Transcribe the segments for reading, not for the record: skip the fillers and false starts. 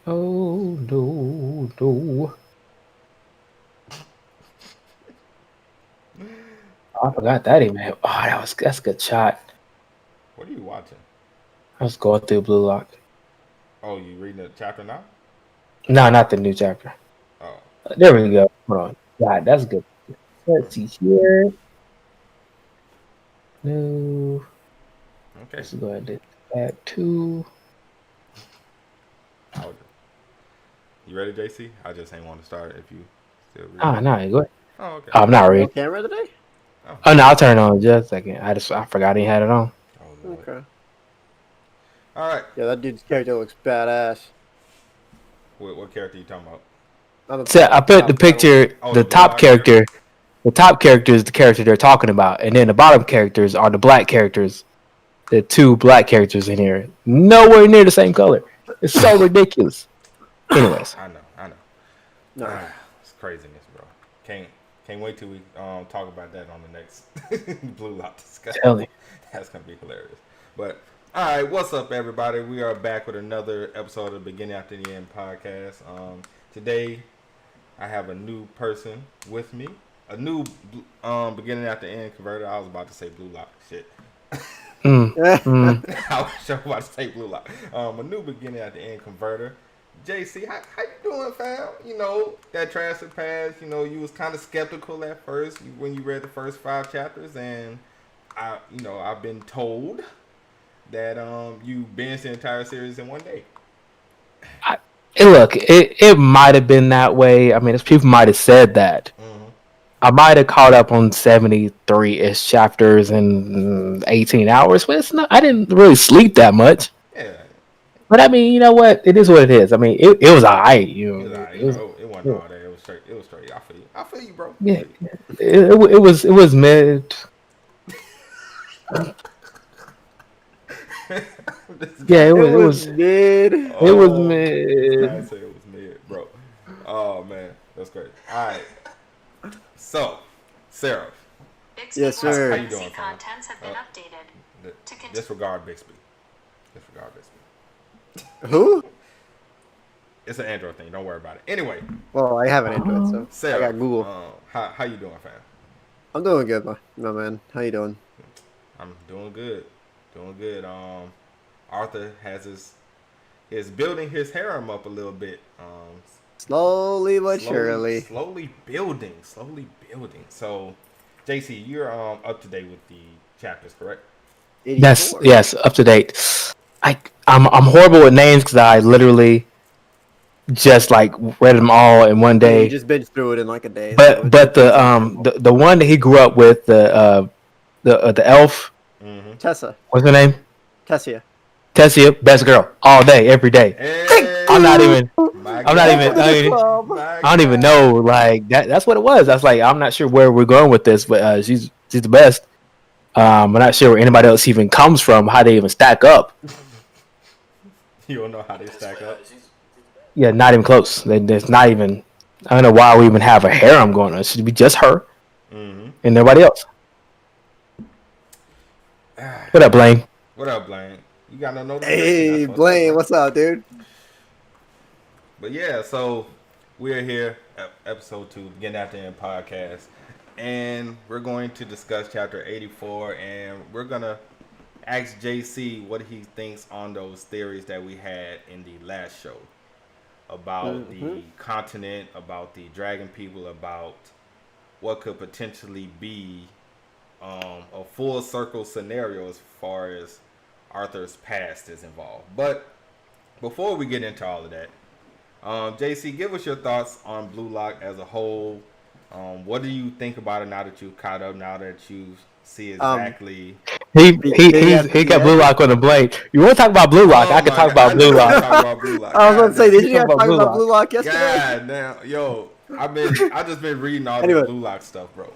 Oh no, no. Oh, I forgot that even. Oh, that's a good shot. What are you watching? I was going through Blue Lock. Oh, you reading the chapter now? No, not the new chapter. Oh, There we go. Hold on. God, that's good. Let's see here. No. okay. Let's go ahead and add two. I would, you ready, JC? I just ain't want to start if you still reading. Ah, no, go ahead. Oh, okay. Oh, I'm not No reading. camera today? Oh, Oh no, I'll turn it on in just a second. I forgot he had it on. oh Lord. Okay. All right. Yeah, that dude's character looks badass. What character you talking about? On the So I put the top panel. picture. Oh, The the blue top lock character. character. The top character is the character they're talking about, and then the bottom characters are the black characters. The two black characters in here, nowhere near the same color. It's so ridiculous. Anyways, I know. I know. No. It's craziness, bro. Can't wait till we talk about that on the next blue lock discussion. tell me. That's gonna be hilarious. But all right, what's up, everybody? We are back with another episode of the Beginning After the End podcast. Today I have a new person with me, a new Beginning After End converter. I was about to say blue lock. Shit. I was sure about to say blue lock. A new Beginning After End converter. JC, how you doing, fam? You know, that Transit Pass, you was kind of skeptical at first when you read the first 5 chapters, and I've been told that you binged the entire series in one day. Look, it might have been that way. I mean, people might have said that. Mm-hmm. I might have caught up on 73-ish chapters in 18 hours, but it's not. I didn't really sleep that much. Yeah, But I mean, you know what? It is what it is. I mean, it was alright. it was alright. It wasn't all that. It was straight. It was straight. I feel you. I feel you, bro. yeah. It was mid. Yeah, it was mid. it was mid. I say it was mid, bro. Oh man, that's great. All right. So, Sarah, Yes, how sir. you doing, fam? Contents have been updated. Disregard Bixby. Disregard Bixby. Who? It's an Android thing. Don't worry about it. Anyway, Well, I have an Android, so Sarah, I got Google. how you doing, fam? I'm doing good, my man. How you doing? I'm doing good. Doing good. Arthur has is building his harem up a little bit. Slowly but surely. Slowly building. So, JC, you're up to date with the chapters, correct? 84. Yes, up to date. I'm horrible with names because I literally just like read them all in one Yeah, you day. just binged through it in like a day. But the one that he grew up with, the elf, Mm-hmm. Tessa. what's her name? Tessia. Tessia, best girl, all day, every day. Hey, I'm not even. my I'm not even. God. My I don't even God. know. Like that. That's what it was. I was like, I'm not sure where we're going with this, but she's the best. I'm not sure where anybody else even comes from. How they even stack up. You don't know how they stack up. Yeah, not even close. There's not even. I don't know why we even have a harem going on. It should be just her Mm-hmm. and nobody else. What up, Blaine? What up, Blaine? You got no notification? Hey, That's Blaine, up, what's up, dude? But yeah, so we're here at episode 2, Getting After End podcast, and we're going to discuss chapter 84, and we're gonna ask JC what he thinks on those theories that we had in the last show about the continent, about the dragon people, about what could potentially be a full circle scenario as far as Arthur's past is involved. But before we get into all of that, JC, give us your thoughts on Blue Lock as a whole. What do you think about it now that you've caught up, now that you see exactly? He Maybe got Blue Lock on the blade. You want to talk about Blue Lock? I can talk about Blue Lock. I was going to say, did you guys talk about Blue Lock yesterday? God damn, yo, I just been reading all Anyway. the Blue Lock stuff, bro.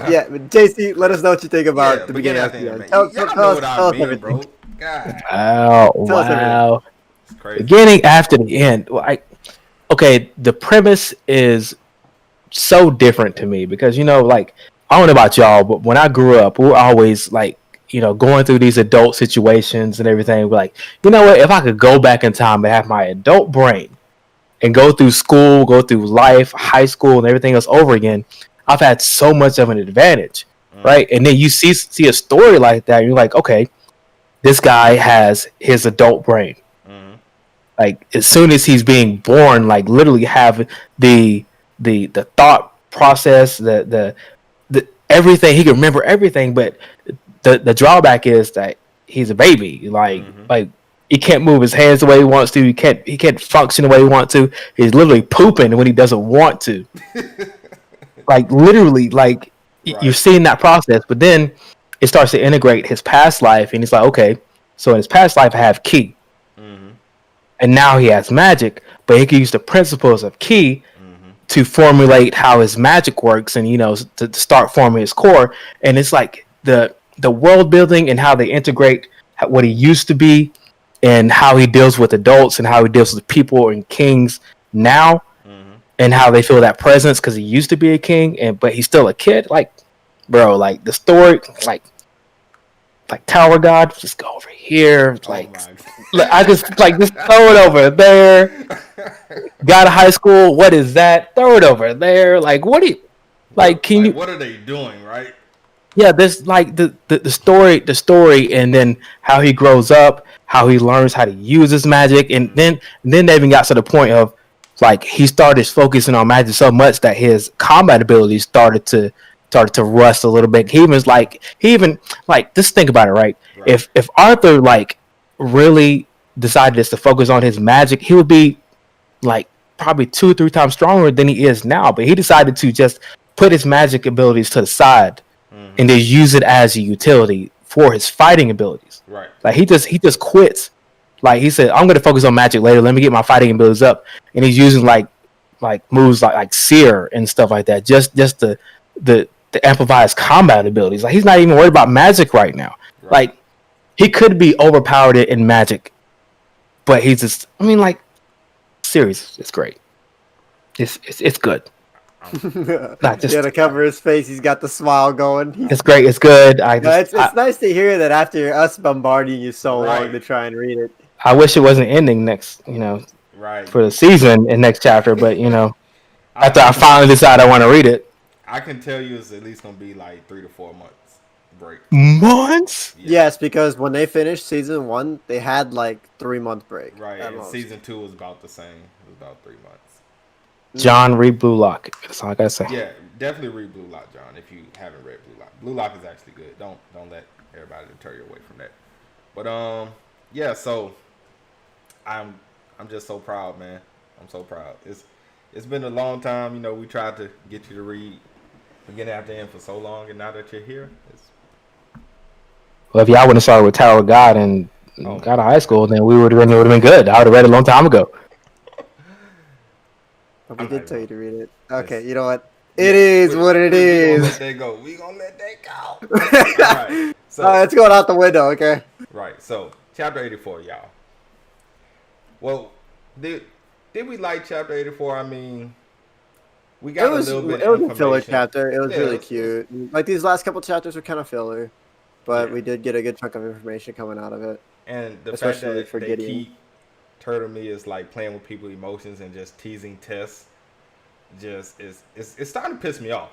Yeah, but JC, let us know what you think about the beginning after of the end, end. man. Tell Y'all know us what I mean, everything. bro. God, Oh Tell us everything. wow! it's crazy. Beginning after the end. Okay, the premise is so different to me because like I don't know about y'all, but when I grew up, we were always like going through these adult situations and everything. We're like, you know what? If I could go back in time and have my adult brain, and go through school, go through life, high school, and everything else over again, I've had so much of an advantage, right? And then you see a story like that, and you're like, okay, this guy has his adult brain. Like as soon as he's being born, like literally have the thought process, the everything. He can remember everything, but the drawback is that he's a baby. Like he can't move his hands the way he wants to. He can't function the way he wants to. He's literally pooping when he doesn't want to. Like literally, like you're seeing that process, but then it starts to integrate his past life, and he's like, okay, so in his past life I have ki. And now he has magic, but he can use the principles of ki to formulate how his magic works, and to start forming his core. And it's like the world building and how they integrate what he used to be, and how he deals with adults, and how he deals with people and kings now, and how they feel that presence because he used to be a king, but he's still a kid. Like, bro, like the story, like Tower God, just go over here, like. I just just throw it over there. Got a high school. What is that? Throw it over there. Like, what do you like? Can you? What are they doing, right? Yeah, there's like the story, and then how he grows up, how he learns how to use his magic, and then they even got to the point of like he started focusing on magic so much that his combat abilities started to rust a little bit. He even just think about it, right? If Arthur really decided to focus on his magic, he would be like probably 2 or 3 times stronger than he is now. But he decided to just put his magic abilities to the side and then use it as a utility for his fighting abilities. Right. Like he just quits. Like he said, I'm going to focus on magic later. Let me get my fighting abilities up. And he's using like moves like seer and stuff like that, just to amplify his combat abilities. Like he's not even worried about magic right now. Right. Like he could be overpowered in magic, but he's just. I mean, series, it's great. It's good. To cover his face, he's got the smile going. It's great. It's good. It's nice to hear that after us bombarding you so long to try and read it. I wish it wasn't ending next, for the season in next chapter. But after I finally decide I want to read it, I can tell you it's at least gonna be like 3 to 4 months break. Months? Yes, because when they finished season 1, they had 3-month break. Right, and season 2 was about the same. It was about 3 months. John, read Blue Lock. That's all I gotta say. Yeah, definitely read Blue Lock, John. If you haven't read Blue Lock, Blue Lock is actually good. Don't let everybody deter you away from that. But yeah. So I'm just so proud, man. I'm so proud. It's been a long time. We tried to get you to read beginning after end for so long, and now that you're here, well, if y'all wouldn't have started with Tower of God and got out of high school, then it would have been good. I would have read it a long time ago. But we did tell you to read it. Okay, you know what? It is what it is. We gonna let that go. All right. So it's going out the window, okay? Right. So chapter 84, y'all. Well, did we like chapter 84? I mean, we got a little bit. It was a filler chapter. It was really cute. Like these last couple chapters were kind of filler, but we did get a good chunk of information coming out of it. And the fact that they keep Turtle Me is playing with people's emotions and just teasing Tess, it's starting to piss me off.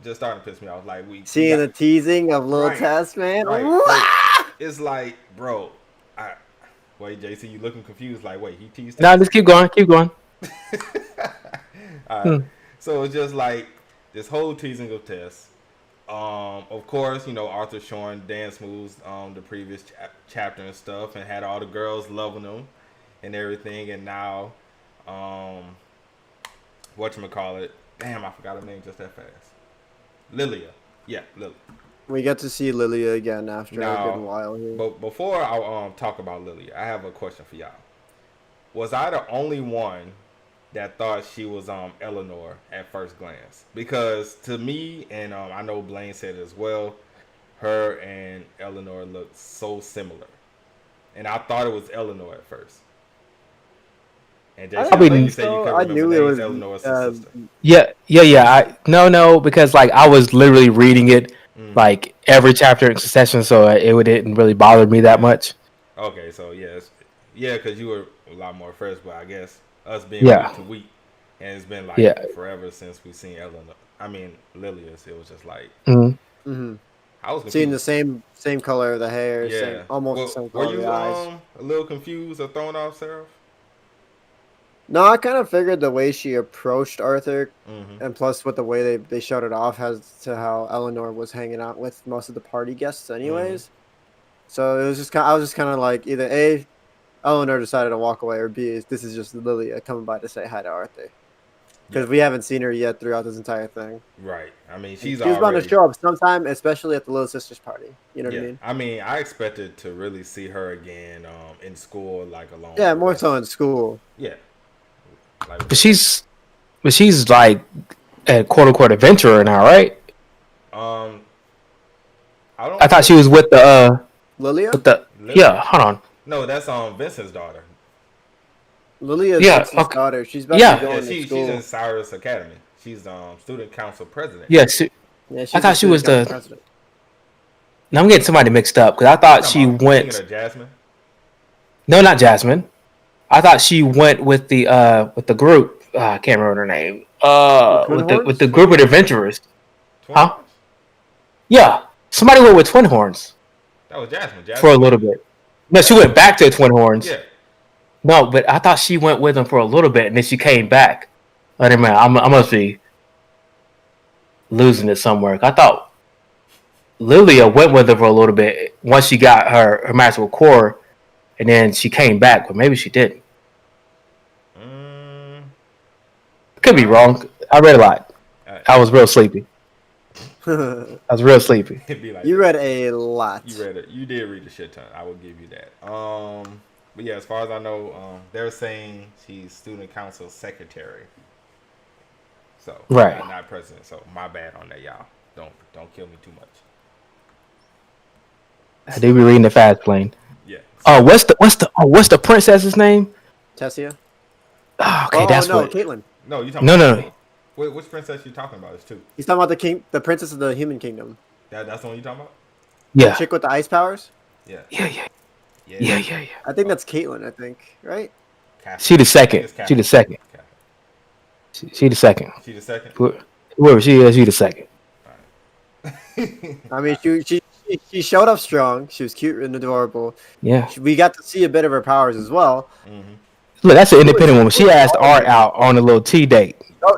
Just starting to piss me off. Seeing the teasing of little Tess, man. Right. It's bro. Wait, JC, you looking confused? Wait, he teased. No, just keep going. All right. So it's just this whole teasing of Tess. Of course, Arthur showing dance moves the previous chapter and stuff, and had all the girls loving them and everything, and now whatchamacallit, damn, I forgot her name just that fast. Lilia. Yeah, Lilia. We get to see Lilia again after a good while here. But before I talk about Lilia, I have a question for y'all. Was I the only one that thought she was Eleanor at first glance? Because to me, and I know Blaine said it as well, her and Eleanor looked so similar, and I thought it was Eleanor at first. And Jason, you said you couldn't remember it was Eleanor's sister. Yeah. No, because I was literally reading it every chapter in succession, so it didn't really bother me that much. Okay, so yes, because you were a lot more fresh, but I guess us being Yeah. week to week, and it's been like Yeah. forever since we've seen Eleanor. I mean, Lilia's. It was just like Mhm. I was Seeing the confused. same color of the hair, Yeah. almost the Well, same were color of the you eyes. a little confused or thrown off, Sarah? No, I kind of figured the way she approached Arthur, Mm-hmm. and plus with the way they showed it off, as to how Eleanor was hanging out with most of the party guests, Mm-hmm. anyways. So it was just I was just kind of like either A, Eleanor decided to walk away, or B, this is just Lilia coming by to say hi to Arthur, Yeah. because we haven't seen her yet throughout this entire thing. Right. I mean, And she's she was bound to already. show up sometime, especially at the little sister's party. You know what I Yeah. mean? I mean, I expected to really see her again in school, like along with Yeah, the more rest. so in school. Yeah. Like with But the rest. she's like a quote unquote adventurer now, right? Um, I I don't thought know. she was with Lilia? Lilia? yeah. Hold on. No, that's Vincent's daughter. Lilia is Yeah. Vincent's Okay. daughter. She's about to Yeah. be Yeah, going to she's in school. Cyrus Academy. She's student council president. Yeah. Yeah, I she's the thought she was student council the. president. No, I'm getting somebody mixed up because I You thought talking she about you thinking went. of Jasmine? No, not Jasmine. I thought she went with the group. I can't remember her name. The Twin With the Horns? group of adventurers. Twin Huh? Horns? Yeah. Somebody went with Twin Horns That was Jasmine. for a Jasmine little went. bit. No, she went back to Twin Horns. Yeah. No, but I thought she went with them for a little bit and then she came back. I mean, I must be losing it somewhere. I thought Lilia went with her for a little bit once she got her magical core, and then she came back, but maybe she didn't. Mm, Could be wrong. I read a lot. uh, I was real sleepy. You I was real sleepy. it'd be like read a lot. You read it. You did read a shit ton. I will give you that. But yeah, as far as I know, they're saying she's student council secretary. So Right. not president. So my bad on that, y'all. Don't kill me too much. I do be reading the fast lane. Yeah. Oh, what's the princess's name? Tessia? Oh, okay, that's no, what. Caitlin. No, you talking No, about no. which princess you talking about? It's two. He's talking about the princess of the human kingdom. That's the one you talking about? Yeah. Chick with the ice powers? Yeah. Yeah. I think that's Caitlin, I think. Right? Catherine. She the I think second. it's She Catherine. the second. Catherine. She the second. She the second. Whoever she is, she the second. I mean, she showed up strong. She was cute and adorable. Yeah. We got to see a bit of her powers as well. Mm-hmm. Look, that's an independent woman. She asked Art out on a little tea date. Oh,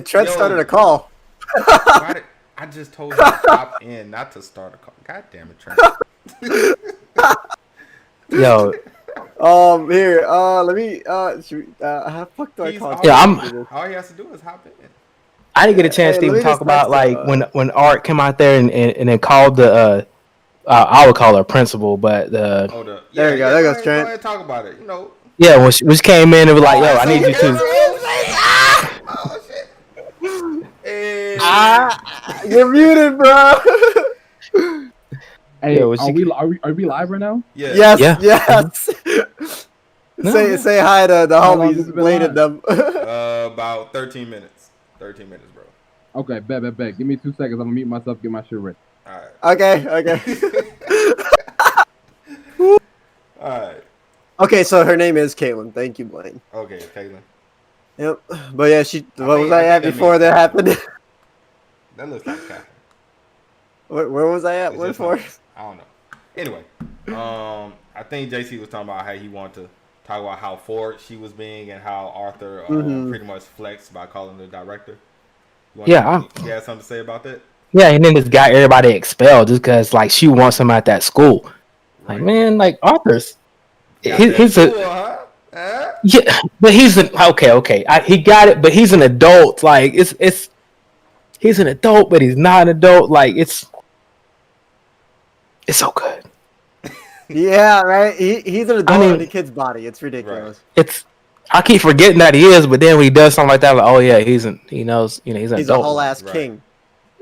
Trent Yo. started a call. Why did I just told you to hop in, not to start a call? God damn it, Trent. Yo, Here, let me, how the fuck do I call Yeah, All he has to do is hop in. I didn't get a chance to Hey, let even me talk just about text, like when Art came out there and then called the I would call her principal, but There you go, there go goes ahead, Trent. Go ahead and talk about it. You know. yeah, when she came in and was like, yo, I need you to. Oh shit. Hey. You're muted, bro. Hey, Yeah, was she- are we live right now? Yeah. Yes, Yeah. yes. Say hi to the How long has homies. it been Bladed live? Uh, them. about 13 minutes. 13 minutes, bro. Okay, bet. Give me 2 seconds. I'm gonna mute myself, get my shit ready. All right. Okay. All right. Okay, so her name is Caitlin. Thank you, Blaine. Okay, Caitlin. Yep. But yeah, what was I I at think that before means that Catherine. happened? That looks like Catherine. Where was I at? It's What just for? not- I don't know. Anyway, I think JC was talking about how he wanted to talk about how forward she was being and how Arthur pretty much flexed by calling the director. You had something to say about that? Yeah, and then this got everybody expelled just because like she wants him at that school. Like, Right. man, like Arthur's, Got he's that a cool, huh? Huh? yeah, but he's an okay. He got it, but he's an adult. Like he's an adult, but he's not an adult. Like it's so good. Yeah, right. He's an adult mean- in a kid's body. It's ridiculous. I keep forgetting that he is, but then when he does something like that, like, oh yeah, he's an He's a adult. whole ass Right. king.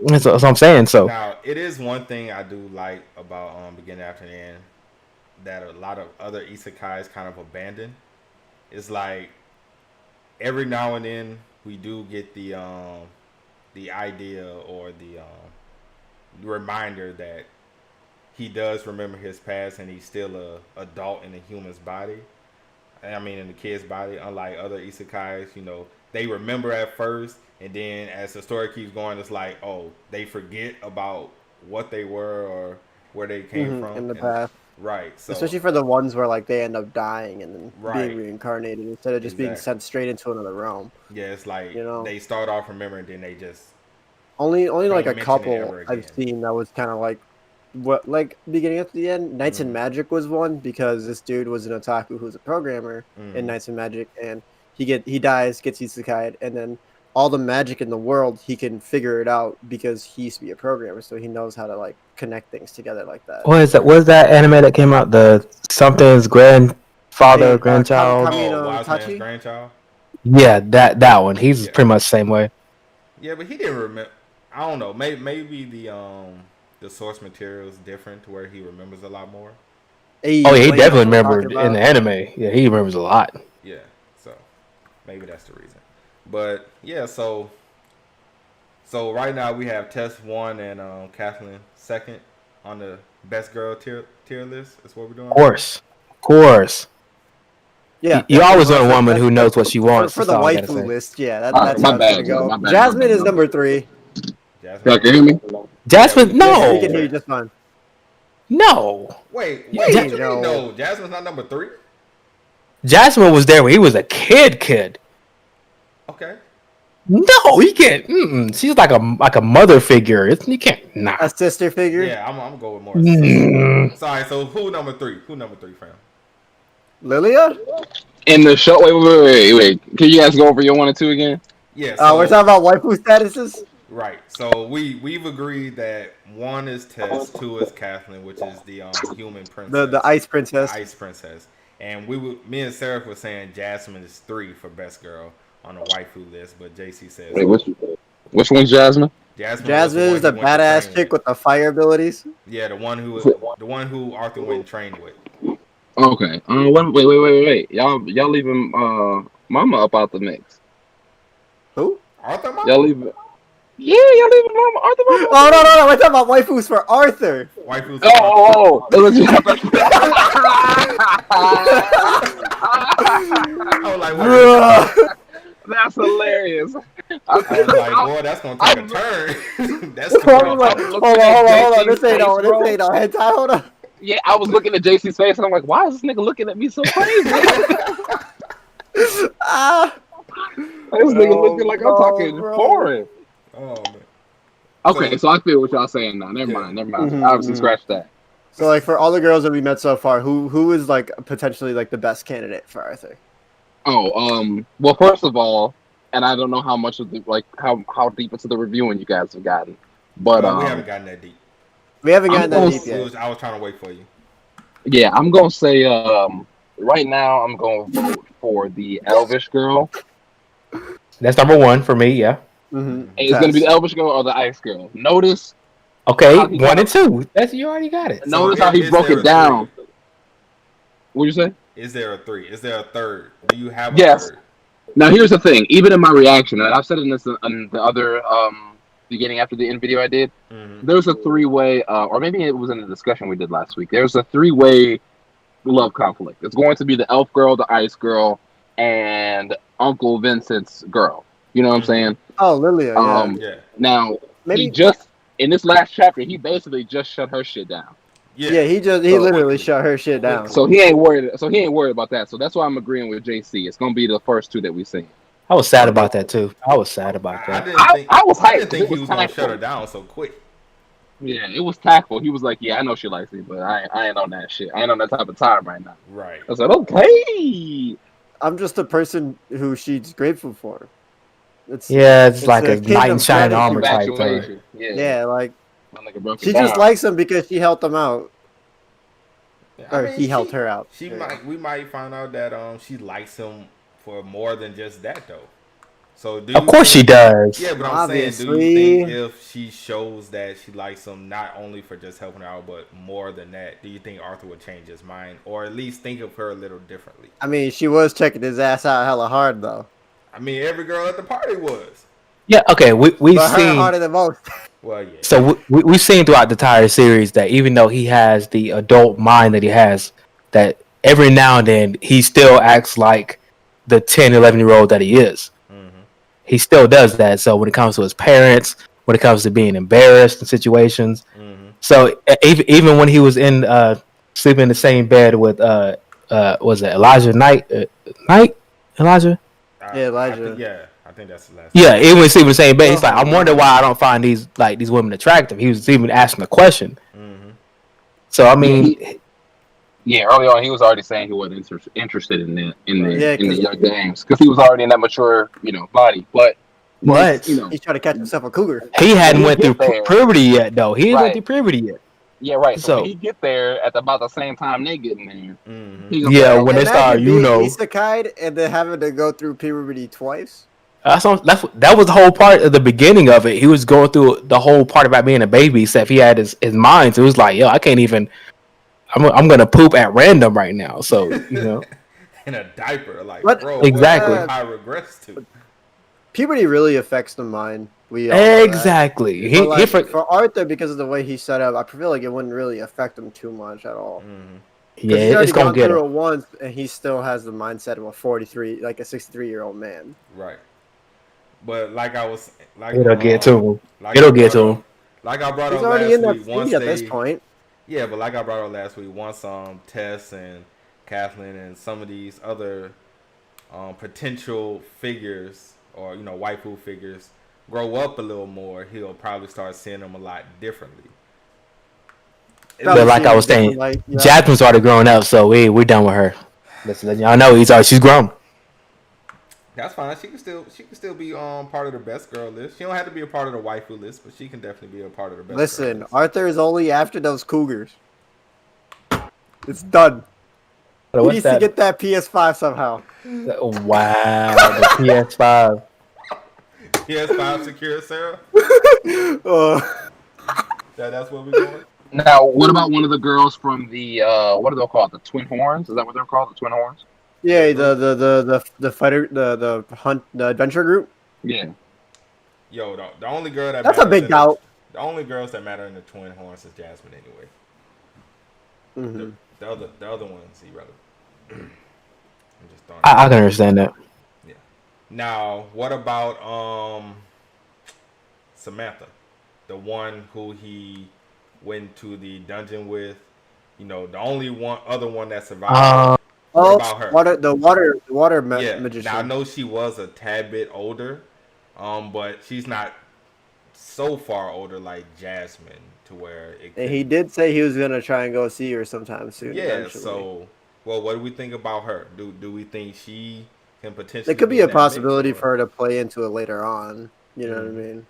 That's what I'm saying. So Now, it is one thing I do like about Beginning After the End that a lot of other isekais kind of abandon. It's like every now and then we do get the idea or the reminder that he does remember his past and he's still a adult in a human's body. I mean, in the kid's body, unlike other isekais, you know, they remember at first, and then as the story keeps going, it's like, oh, they forget about what they were or where they came from in the and, past. right. So Especially for the ones where like they end up dying and then right, being reincarnated instead of just being exactly. sent straight into another realm. Yeah, it's like You know, they start off remembering, then they just only like don't a mention it couple ever again. I've seen that was kind of like what like beginning up to the end. Knights and Magic was one because this dude was an otaku who's a programmer in Knights and Magic, and he dies, gets isekai'd, and then all the magic in the world he can figure it out because he used to be a programmer, so he knows how to like connect things together like that. What is that? What's that anime that came out? The something's grandfather, grandchild. Wise Man's Tachi? grandchild. Yeah, that one. He's Yeah. pretty much the same way. Yeah, but he didn't remember. I don't know. Maybe the source material is different to where he remembers a lot more. Hey, Oh yeah, he Wayne, definitely I'm talking remembered in the anime. Yeah, he remembers a lot. Yeah, so maybe that's the reason. But yeah, so right now we have Tess 1 and Kathleen 2nd on the best girl tier list. That's what we're doing. Of course. Yeah, You always want a for- woman who knows what she wants. for the that's all I gotta waifu say. list. Yeah, Alright, that's my how it's bad, gonna go. my bad, Jasmine my bad, is my number 3. Jasmine. Y'all can hear me? Jasmine, Yeah, We no, can hear you just fine. no. Wait, Yeah, what you no. mean no? Jasmine's not number 3? Jasmine was there when he was a kid. Okay. No, he can't. She's like a mother figure. You can't. Nah. A sister figure. Yeah, I'm gonna go with more. Mm. Sorry, so who number 3? Who number 3, fam? Lilia? In the show, wait. Can you guys go over your 1 and 2 again? Yeah, so, We're talking about waifu statuses. right. So we've agreed that 1 is Tess, 2 is Kathleen, which is the human princess, The ice princess. ice princess, and me and Sarah were saying Jasmine is 3 for best girl on the waifu list, but JC says Wait, which one's Jasmine? Jasmine was is the one he went to badass train chick with the fire abilities. Yeah, the one who Arthur went and trained with. Okay. Wait. Y'all leaving Mama up out the mix. Who? Arthur, Mama? Y'all leaving. Yeah, y'all leaving Mama. Arthur Mama. Oh no! We're talking about waifus for Arthur. Waifu's Oh. I was like, what? That's hilarious. I was like, boy, that's gonna take a turn. That's Hold gonna on. This ain't no hentai. Hold on. Yeah, I was looking at JC's face and I'm like, why is this nigga looking at me so crazy? This nigga looking like I'm talking foreign. Oh man. Okay, so I feel what y'all saying now. Never mind. Mhm, Obviously, scratch that. So like for all the girls that we met so far, who is like potentially like the best candidate for Arthur? Oh, well, first of all, and I don't know how much of the how deep into the reviewing you guys have gotten, but we haven't gotten that deep. We haven't gotten that deep I yet. was trying to wait for you. yeah, I'm gonna say right now I'm gonna vote for the Elvish girl. That's number 1 for me. Yeah. Mm-hmm. It's gonna be the Elvish girl or the Ice girl. Notice. Okay, How he 1 got and 2. That's you already got it. Notice how he is broke there it a down. three? What'd you say? Is there a 3? Is there a third? Do you have a Yes. third? Now here's the thing. Even in my reaction, and I've said in this in the other beginning after the end video I did. Mm-hmm. There's a 3-way, or maybe it was in the discussion we did last week. There's a 3-way love conflict. It's going to be the elf girl, the ice girl, and Uncle Vincent's girl. You know what I'm saying? Oh, Lilia. Yeah. Yeah. Now Maybe. he just in this last chapter, he basically just shut her shit down. Yeah. He So- literally shut her shit down. So he ain't worried. So he ain't worried about that. So that's why I'm agreeing with JC. It's gonna be the first 2 that we see. I was sad about that too. I was sad about I that. I was hyped. I didn't think It he was was gonna tactful. shut her down so quick. Yeah, it was tactful. He was like, "Yeah, I know she likes me, but I ain't on that shit. I ain't on that type of time right now." Right. I was like, "Okay." I'm just a person who she's grateful for. It's It's like a a kingdom knight in shining gratitude. armor type thing. Infatuation. yeah, like My nigga broke it she just down. likes him because she helped him out, or he helped she, her out. She Yeah. we might find out that she likes him for more than just that though. So Of course she does. Yeah, but I'm saying, do Obviously. you think if she shows that she likes him not only for just helping her out, but more than that, do you think Arthur would change his mind, or at least think of her a little differently? I mean, she was checking his ass out hella hard though. I mean, every girl at the party was. Yeah. Okay. We've But her seen. harder than most. Well, yeah. So we've seen throughout the entire series that even though he has the adult mind that he has, that every now and then he still acts like the 10, 11-year-old that he is. Mm-hmm. He still does that. So when it comes to his parents, when it comes to being embarrassed in situations, Mm-hmm. so even when he was in sleeping in the same bed with was it Elijah Knight? Knight Elijah? Yeah, Elijah. I think that's the last. Yeah, even when he's sleeping in the same bed, he's Oh, like, I wonder why I don't find these women attractive. He was even asking the question. Mm-hmm. So I mean, Yeah, early on he was already saying he wasn't interested in the Yeah, young games because he was already in that mature body. But once he's trying to catch himself a cougar. he hadn't he went through get there, puberty yet, though. He didn't went right? through puberty yet. Yeah, right. So when So he get there at about the same time they getting there, Mm-hmm. he gonna yeah, say, when they start, Imagine being isekai'd and then having to go through puberty twice. that was the whole part of the beginning of it. He was going through the whole part about being a baby, except he had his mind. So it was like, yo, I can't even. I'm gonna poop at random right now. So In a diaper, like, But- bro, Exactly. what I regress to. Puberty really affects the mind. We all know that. Exactly. But like, for Arthur, because of the way he's set up, I feel like it wouldn't really affect him too much at all. Mm-hmm. Because yeah, he's already it's gonna gone get through him. it once, and he still has the mindset of a 43, like a 63-year-old man. Right. But like I was, like It'll get to him. like It'll I get brought to up- him. Like I brought He's up already in last that week. Once stage at this they, point. yeah, but like I brought up last week, once Tess and Kathleen and some of these other potential figures or waifu figures grow up a little more, he'll probably start seeing them a lot differently. But like I was saying, Jasmine's already grown up, so we're done with her. Let's let y'all know she's grown. That's fine. She can still be part of the best girl list. She don't have to be a part of the waifu list, but she can definitely be a part of the best. Listen, girl list. Arthur is only after those cougars. It's done. He What's needs that? to get that PS5 somehow. Wow, the PS5. PS5 secure, Sarah. That's where we going. now what about one of the girls from the what are they called? The Twin Horns? Is that what they're called? The Twin Horns? Yeah, the fighter, the hunt, the adventure group. Yeah. Yo, the only girl that That's a big doubt. The only girls that matter in the Twin Horns is Jasmine anyway. Mm-hmm. The other one's irrelevant. I'm just throwing. I can understand that. Yeah. Now, what about Samantha, the one who he went to the dungeon with? The only other one that survived. What about her? The water magician. Now I know she was a tad bit older, but she's not so far older like Jasmine to where it. And he did say he was gonna try and go see her sometime soon. Yeah. Eventually. So, well, what do we think about her? Do we think she can potentially? It could be in a that possibility mix, for her to play into it later on. You know what I mean?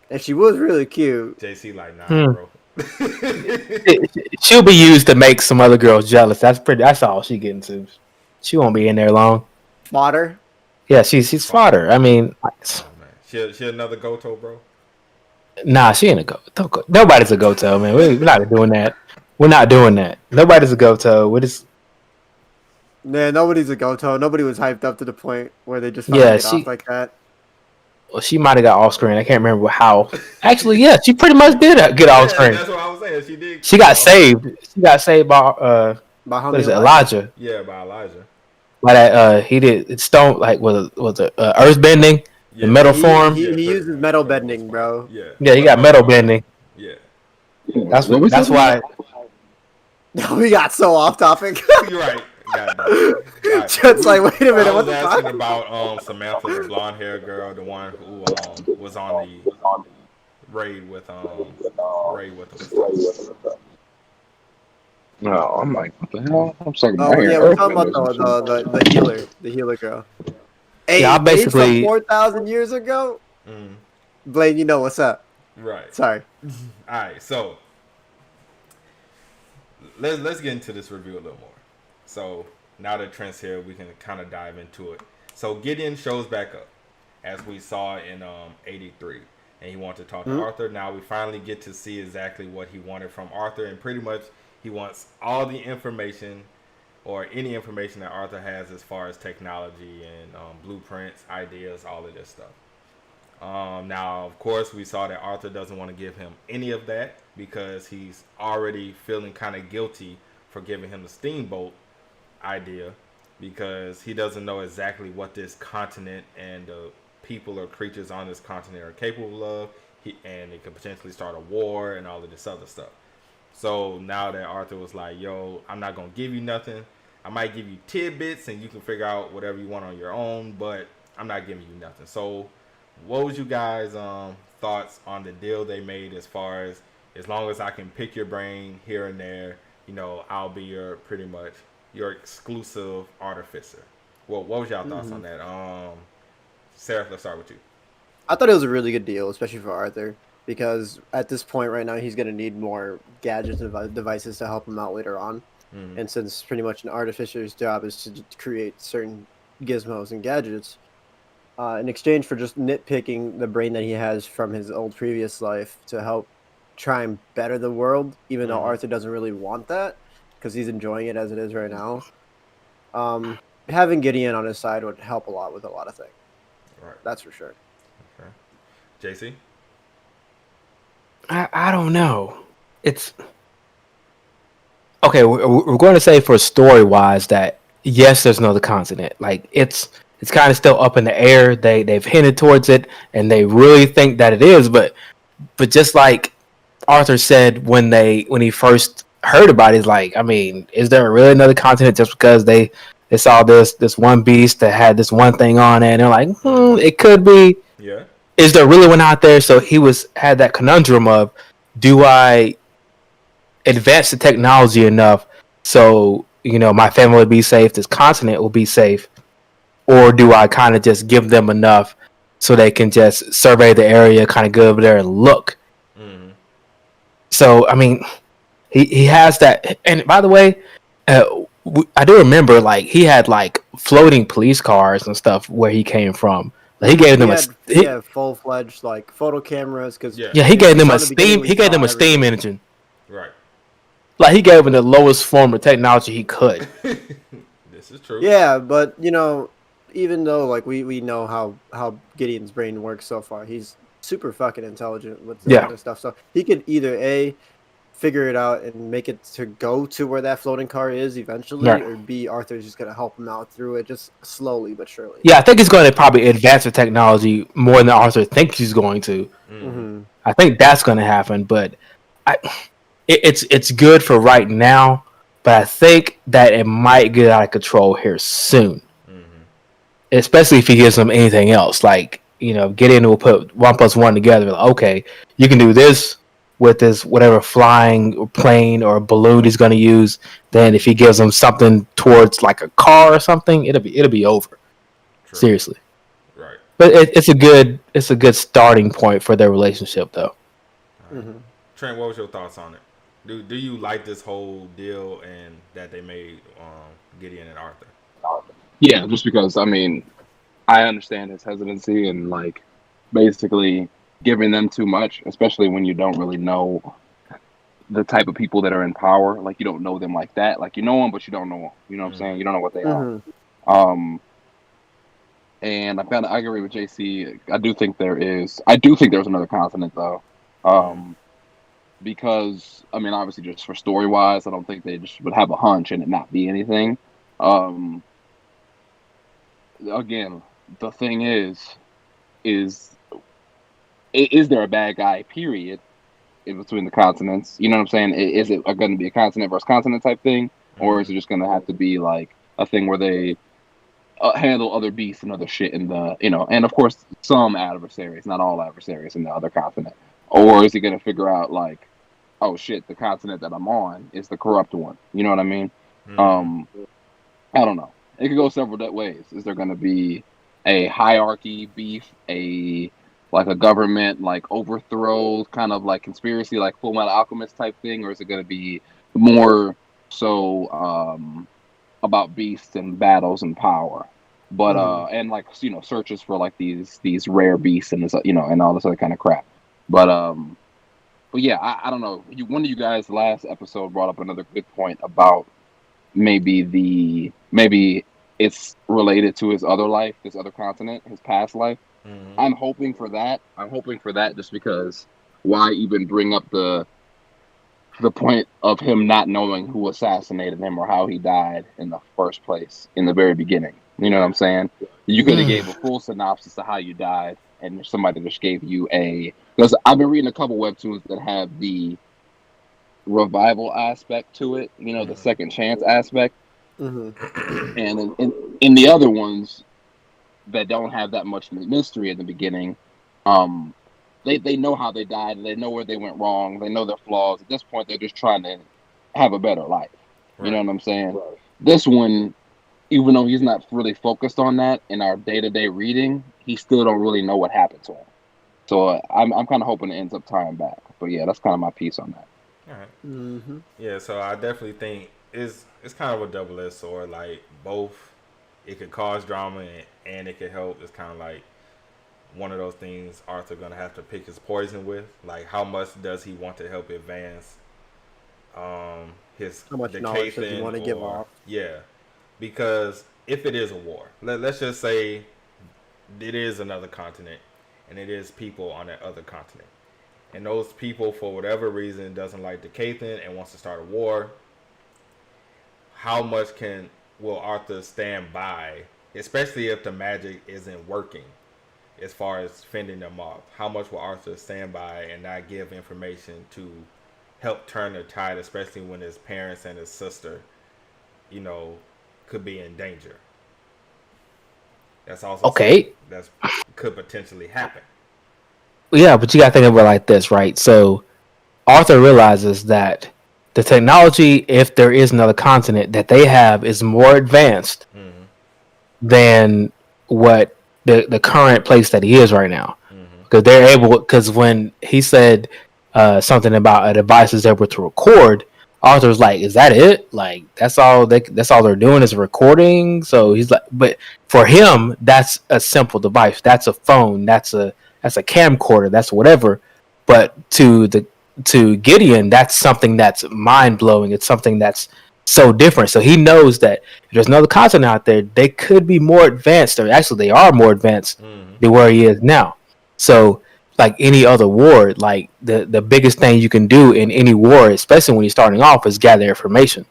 And she was really cute. JC like, nah, bro. She'll be used to make some other girls jealous. That's all she getting to. She won't be in there long. Fodder. Yeah, she's fodder. I mean, Oh, man. She another Goto, bro. nah, she ain't a go. Don't go. Nobody's a Goto, man. We're not doing that. We're not doing that. Nobody's a Goto. We're just. Nah, nobody's a Goto. Nobody was hyped up to the point where they just get off like that. Well, she might have got off screen. I can't remember how. Actually, yeah, she pretty much did get off screen. That's what I was saying. She did. She got saved. She got saved by what is it, Elijah? Yeah, by Elijah. By that he did stone was it earth bending, the metal form. He uses metal bending, bro. Yeah, he got metal bending. Yeah, that's why. We got so off topic. You're right. Right. Just like, wait a minute, I what was the asking fuck? about Samantha, the blonde haired girl, the one who was on the raid with him. No, I'm like, what the hell? I'm talking Oh about yeah, we're talking about the healer girl. Hey, Yeah, I basically 4,000 years ago. Blaine, you know what's up? Right. Sorry. All right, so let's get into this review a little more. So now that Trent's here, we can kind of dive into it. So Gideon shows back up, as we saw in 83, and he wanted to talk to Arthur. Now we finally get to see exactly what he wanted from Arthur, and pretty much he wants all the information or any information that Arthur has as far as technology and blueprints, ideas, all of this stuff. Now, of course, we saw that Arthur doesn't want to give him any of that because he's already feeling kind of guilty for giving him the steamboat idea because he doesn't know exactly what this continent and the people or creatures on this continent are capable of. And it could potentially start a war and all of this other stuff. So now that Arthur was like, yo, I'm not going to give you nothing. I might give you tidbits and you can figure out whatever you want on your own, but I'm not giving you nothing. So what was you guys' thoughts on the deal they made as long as I can pick your brain here and there, I'll be your pretty much your exclusive artificer. Well, what was y'all thoughts on that? Sarah, let's start with you. I thought it was a really good deal, especially for Arthur, because at this point right now he's going to need more gadgets and devices to help him out later on. Mm-hmm. And since pretty much an artificer's job is to create certain gizmos and gadgets, in exchange for just nitpicking the brain that he has from his old previous life to help try and better the world, even though Arthur doesn't really want that because he's enjoying it as it is right now. Having Gideon on his side would help a lot with a lot of things. Right. That's for sure. Okay. JC? I don't know. It's okay. We're going to say for story wise that yes, there's another continent. Like it's kind of still up in the air. They've hinted towards it, and they really think that it is. But just like Arthur said when he first heard about it, he's like, I mean, is there really another continent just because they saw this one beast that had this one thing on it, and they're like, it could be. Yeah. Is there really one out there? So he had that conundrum of, do I advance the technology enough so my family will be safe, this continent will be safe, or do I kind of just give them enough so they can just survey the area, kind of go over there and look? Mm-hmm. So I mean, he has that. And by the way, I do remember like he had like floating police cars and stuff where he came from. He gave them full-fledged like photo cameras because he gave them a steam engine. Right. Like he gave them the lowest form of technology he could. This is true. Yeah, but even though like we know how Gideon's brain works so far, he's super fucking intelligent with that kind of stuff. So he could either figure it out and make it to go to where that floating car is eventually, or B, Arthur's just gonna help him out through it, just slowly but surely. Yeah, I think he's going to probably advance the technology more than Arthur thinks he's going to. Mm-hmm. I think that's going to happen, but it's good for right now. But I think that it might get out of control here soon, especially if he gives them anything else. Like Gideon will put 1 + 1 together. Like, okay, you can do this with this whatever flying or plane or balloon he's going to use. Then if he gives them something towards like a car or something, it'll be over. True. Seriously. Right. But it's a good starting point for their relationship though. Right. Trent, what was your thoughts on it? Do you like this whole deal and that they made Gideon and Arthur? Yeah, just because I mean, I understand his hesitancy and like basically giving them too much, especially when you don't really know the type of people that are in power. Like you don't know them like that. Like you know them, but you don't know them. You know what I'm saying? You don't know what they are. And I agree with JC. I do think there's another continent though. Because I mean, obviously, just for story wise, I don't think they just would have a hunch and it not be anything. Again, the thing is there a bad guy? Period. In between the continents, you know what I'm saying? Is it going to be a continent versus continent type thing, or is it just going to have to be like a thing where they handle other beasts and other shit in the and of course some adversaries, not all adversaries in the other continent, or is he going to figure out like, oh shit, the continent that I'm on is the corrupt one? You know what I mean? I don't know. It could go several ways. Is there going to be a hierarchy beef, like a government like overthrow kind of like conspiracy, like Full Metal Alchemist type thing, or is it going to be more so about beasts and battles and power, but and like searches for like these rare beasts and this and all this other kind of crap, but yeah, I don't know. One of you guys last episode brought up another good point about maybe it's related to his other life, this other continent, his past life. Mm-hmm. I'm hoping for that. Just because why even bring up the point of him not knowing who assassinated him or how he died in the first place in the very beginning. You know what I'm saying? You could have gave a full synopsis of how you died, and somebody just gave you because I've been reading a couple webtoons that have the revival aspect to it, the second chance aspect. Mm-hmm. And in the other ones that don't have that much mystery in the beginning, they know how they died, they know where they went wrong, they know their flaws. At this point, they're just trying to have a better life. You know what I'm saying? Right. This one, even though he's not really focused on that in our day-to-day reading, he still don't really know what happened to him. So I'm kind of hoping it ends up tying back. But yeah, that's kind of my piece on that. All right. Mm-hmm. Yeah, so I definitely think it's kind of a double-edged sword. Like both, it could cause drama and it could help. It's kind of like one of those things Arthur gonna have to pick his poison with. Like how much does he want to help advance his How much knowledge does he want to give off? Yeah, because if it is a war, let's just say it is another continent and it is people on that other continent, and those people for whatever reason doesn't like the Cathan and wants to start a war. How much will Arthur stand by, especially if the magic isn't working as far as fending them off? How much will Arthur stand by and not give information to help turn the tide, especially when his parents and his sister, could be in danger? That's also Okay. That could potentially happen. Yeah, but you got to think of it like this, right? So Arthur realizes that the technology, if there is another continent that they have, is more advanced than what the current place that he is right now. Because they're able, because when he said something about devices able to record, Arthur's like, "Is that it? Like that's all they're doing is recording." So he's like, but for him, that's a simple device. That's a phone. That's a camcorder. That's whatever. But to Gideon, that's something that's mind blowing. It's something that's so different. So he knows that if there's another continent out there, they could be more advanced, or actually they are more advanced than where he is now. So like any other war, like the biggest thing you can do in any war, especially when you're starting off, is gather information.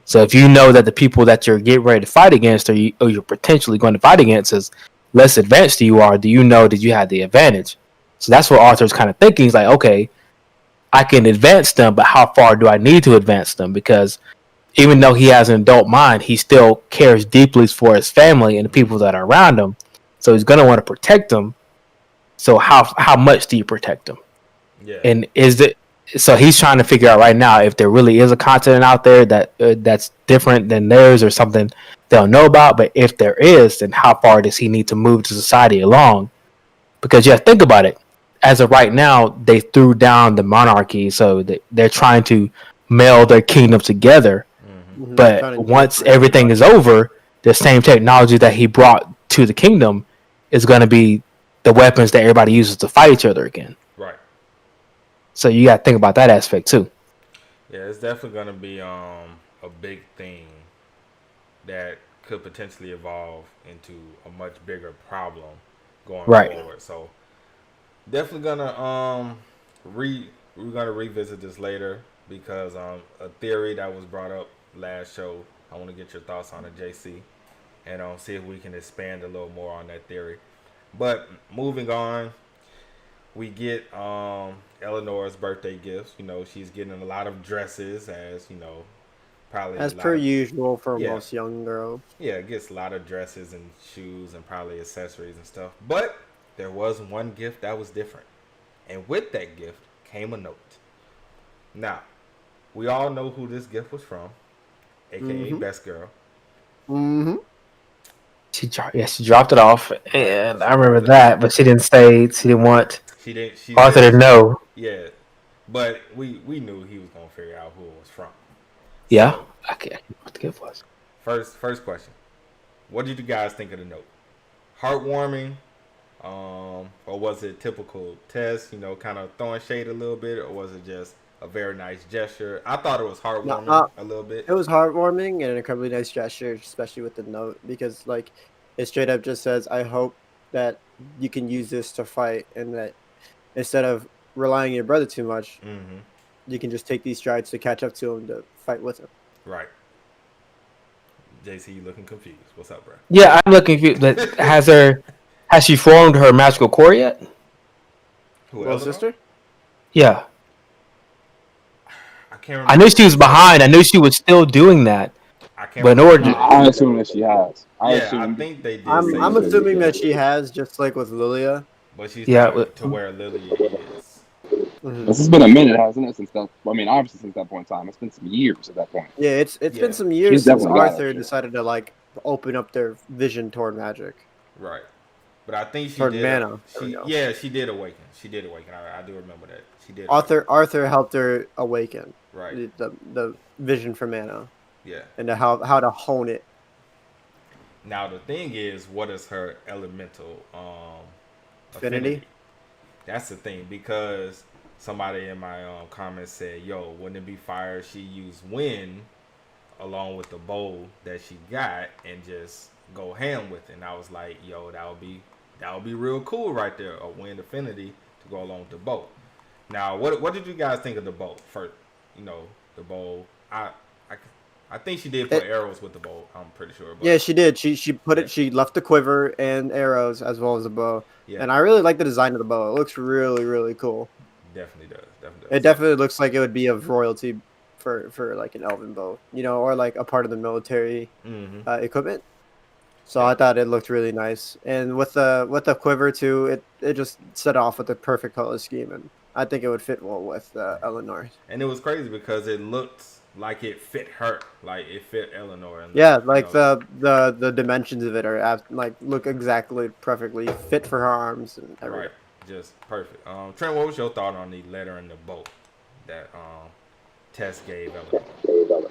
So if you know that the people that you're getting ready to fight against, or you're potentially going to fight against, is less advanced than you are, do you know that you have the advantage? So that's what Arthur's kind of thinking. He's like, okay, I can advance them, but how far do I need to advance them? Because even though he has an adult mind, he still cares deeply for his family and the people that are around him. So he's going to want to protect them. So how much do you protect them? Yeah. And so he's trying to figure out right now if there really is a continent out there that's different than theirs or something they don't know about. But if there is, then how far does he need to move the society along? Because you have to think about it. As of right now, they threw down the monarchy, so they're trying to meld their kingdom together. But once everything is over, the same technology that he brought to the kingdom is going to be the weapons that everybody uses to fight each other again. Right. So you got to think about that aspect too. Yeah, it's definitely going to be a big thing that could potentially evolve into a much bigger problem going forward. So definitely gonna we're gonna revisit this later because a theory that was brought up last show. I want to get your thoughts on it, JC, and see if we can expand a little more on that theory. But moving on, we get Eleanor's birthday gifts. She's getting a lot of dresses, as probably as per usual for most young girls. Yeah, gets a lot of dresses and shoes and probably accessories and stuff. But there was one gift that was different, and with that gift came a note. Now, we all know who this gift was from, aka Best Girl. She dropped it off, and I remember that, but she didn't stay. She didn't want. Arthur didn't know. Yeah, but we knew he was gonna figure out who it was from. Yeah, so, I can't remember what the gift was. First question: what did you guys think of the note? Heartwarming, or was it typical Tess? Kind of throwing shade a little bit, or was it just a very nice gesture? I thought it was heartwarming a little bit. It was heartwarming and an incredibly nice gesture, especially with the note, because it straight up just says, "I hope that you can use this to fight, and that instead of relying on your brother too much, you can just take these strides to catch up to him to fight with him. Right. JC, you looking confused. What's up, bro? Yeah, I'm looking confused. But has she formed her magical core yet? Who, Little Eleanor? sister? Yeah. I can't remember. I knew she was behind. I knew she was still doing that. I can't But in remember. order to, I assume that she has. I think they did. say I'm that. assuming that she has, just like with Lilia. But she's Yeah, not to where Lilia is. This has been a minute, hasn't it? Since that, I mean, obviously since that point in time, it's been some years at that point. Yeah, it's been some She's years since definitely got it, Arthur sure. decided to like open up their vision toward magic. Right. But I think she Toward did. mana. There we go. Yeah, she did awaken. She did awaken. I do remember that. She did. Arthur helped her awaken Right. the vision for mana Yeah. and how to hone it. Now the thing is, what is her elemental Affinity? That's the thing, because somebody in my comments said, "Yo, wouldn't it be fire if she used wind along with the bow that she got and just go ham with it?" And I was like, "Yo, that would be real cool right there, a wind affinity to go along with the bow." Now, what did you guys think of the bow first? You know, the bow. I think she did put arrows with the bow. I'm pretty sure. But Yeah, she did. She put it. She left the quiver and arrows as well as the bow. Yeah. And I really like the design of the bow. It looks really, really cool. Definitely does. It definitely looks like it would be of royalty for like an elven bow, or like a part of the military equipment. So I thought it looked really nice, and with the quiver too, it just set off with the perfect color scheme, and I think it would fit well with Eleanor. And it was crazy because it looked like it fit her, like it fit Eleanor. And Yeah, like the dimensions of it are like look exactly perfectly fit for her arms and everything. Right, just perfect. Trent, what was your thought on the letter in the boat that Tess gave Eleanor?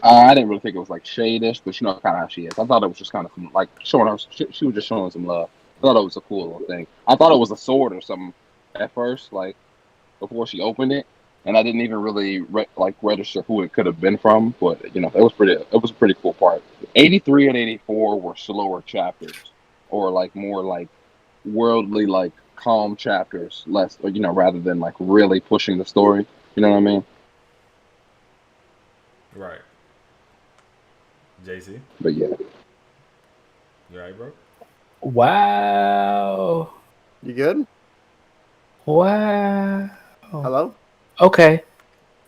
I didn't really think it was like shadish, but kind of how she is. I thought it was just kind of like showing her. She was just showing some love. I thought it was a cool little thing. I thought it was a sword or something at first, like before she opened it, and I didn't even really register who it could have been from. But it was pretty. It was a pretty cool part. 83 and 84 were slower chapters, or like more like worldly, like calm chapters, less rather than like really pushing the story. You know what I mean? Right. JC? But yeah. You alright, bro? Wow. You good? Wow. Hello? Okay.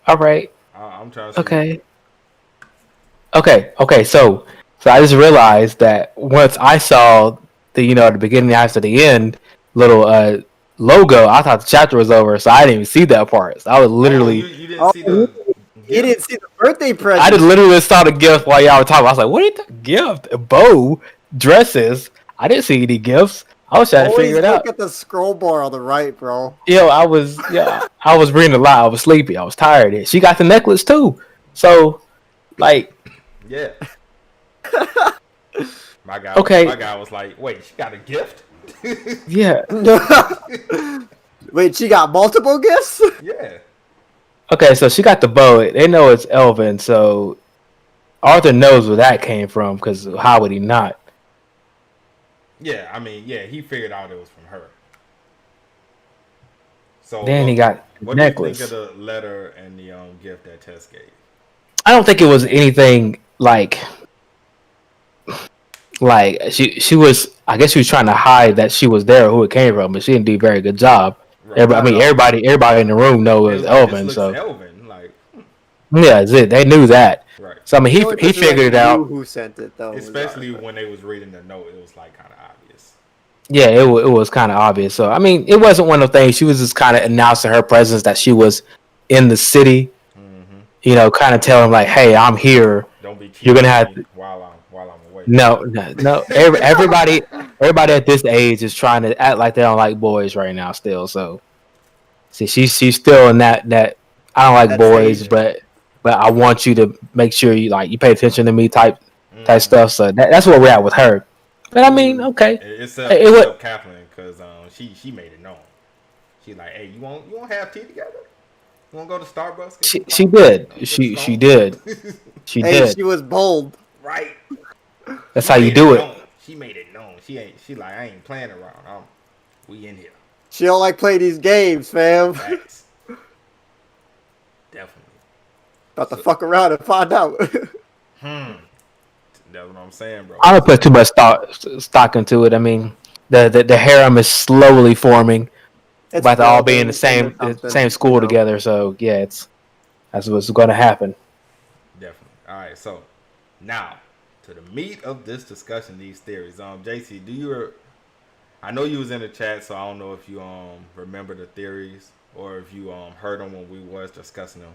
All right. I'm trying to see. Okay. So I just realized that once I saw the beginning after the end little logo, I thought the chapter was over, so I didn't even see that part. So I was literally. You didn't see the. You didn't see the birthday present. I just literally saw the gift while y'all were talking. I was like, "What is the gift? A bow, dresses." I didn't see any gifts. I was trying to figure it out. Look at the scroll bar on the right, bro. I was reading a lot. I was sleepy. I was tired. She got the necklace too. So, like, yeah. My guy. Okay. My guy was like, "Wait, she got a gift?" Yeah. Wait, she got multiple gifts? Yeah. Okay, so she got the bow. They know it's Elven, so Arthur knows where that came from, because how would he not? Yeah, I mean, he figured out it was from her. So Then he got what necklace. do you think of the letter and the gift that Tess gave? I don't think it was anything like she was. I guess she was trying to hide that she was there, who it came from, but she didn't do a very good job. Right. Everybody in the room knows it was Elven. This So looks Elven, like. Yeah, that's it. They knew that. Right. So I mean, he figured it out. Who sent it though? Especially when they was reading the note, it was like kind of obvious. Yeah, it was kind of obvious. So I mean, it wasn't one of the things. She was just kind of announcing her presence, that she was in the city. Mm-hmm. Kind of telling like, "Hey, I'm here. Don't be. You're gonna have to." While I'm away. No. Everybody at this age is trying to act like they don't like boys right now. Still, so see, she's still in that. I don't like boys, age. but I want you to make sure you pay attention to me type stuff. So that's where we're at with her. But I mean, okay. Except Kathleen, because she made it known. She like, "Hey, you won't have tea together? You want to go to Starbucks?" She did. She did. She did. She was bold. Right. That's how you do it. She made it known. She like, I ain't playing around. We in here. She don't like play these games, fam. Facts. Definitely. About to fuck around and find out. That's what I'm saying, bro. I don't put too much stock into it. I mean, the harem is slowly forming. It's About to all be in building the same into something, same school you know. together. So yeah, that's what's going to happen. Definitely. All right, so now to the meat of this discussion, these theories. JC, I know you was in the chat, so I don't know if you remember the theories or if you heard them when we was discussing them.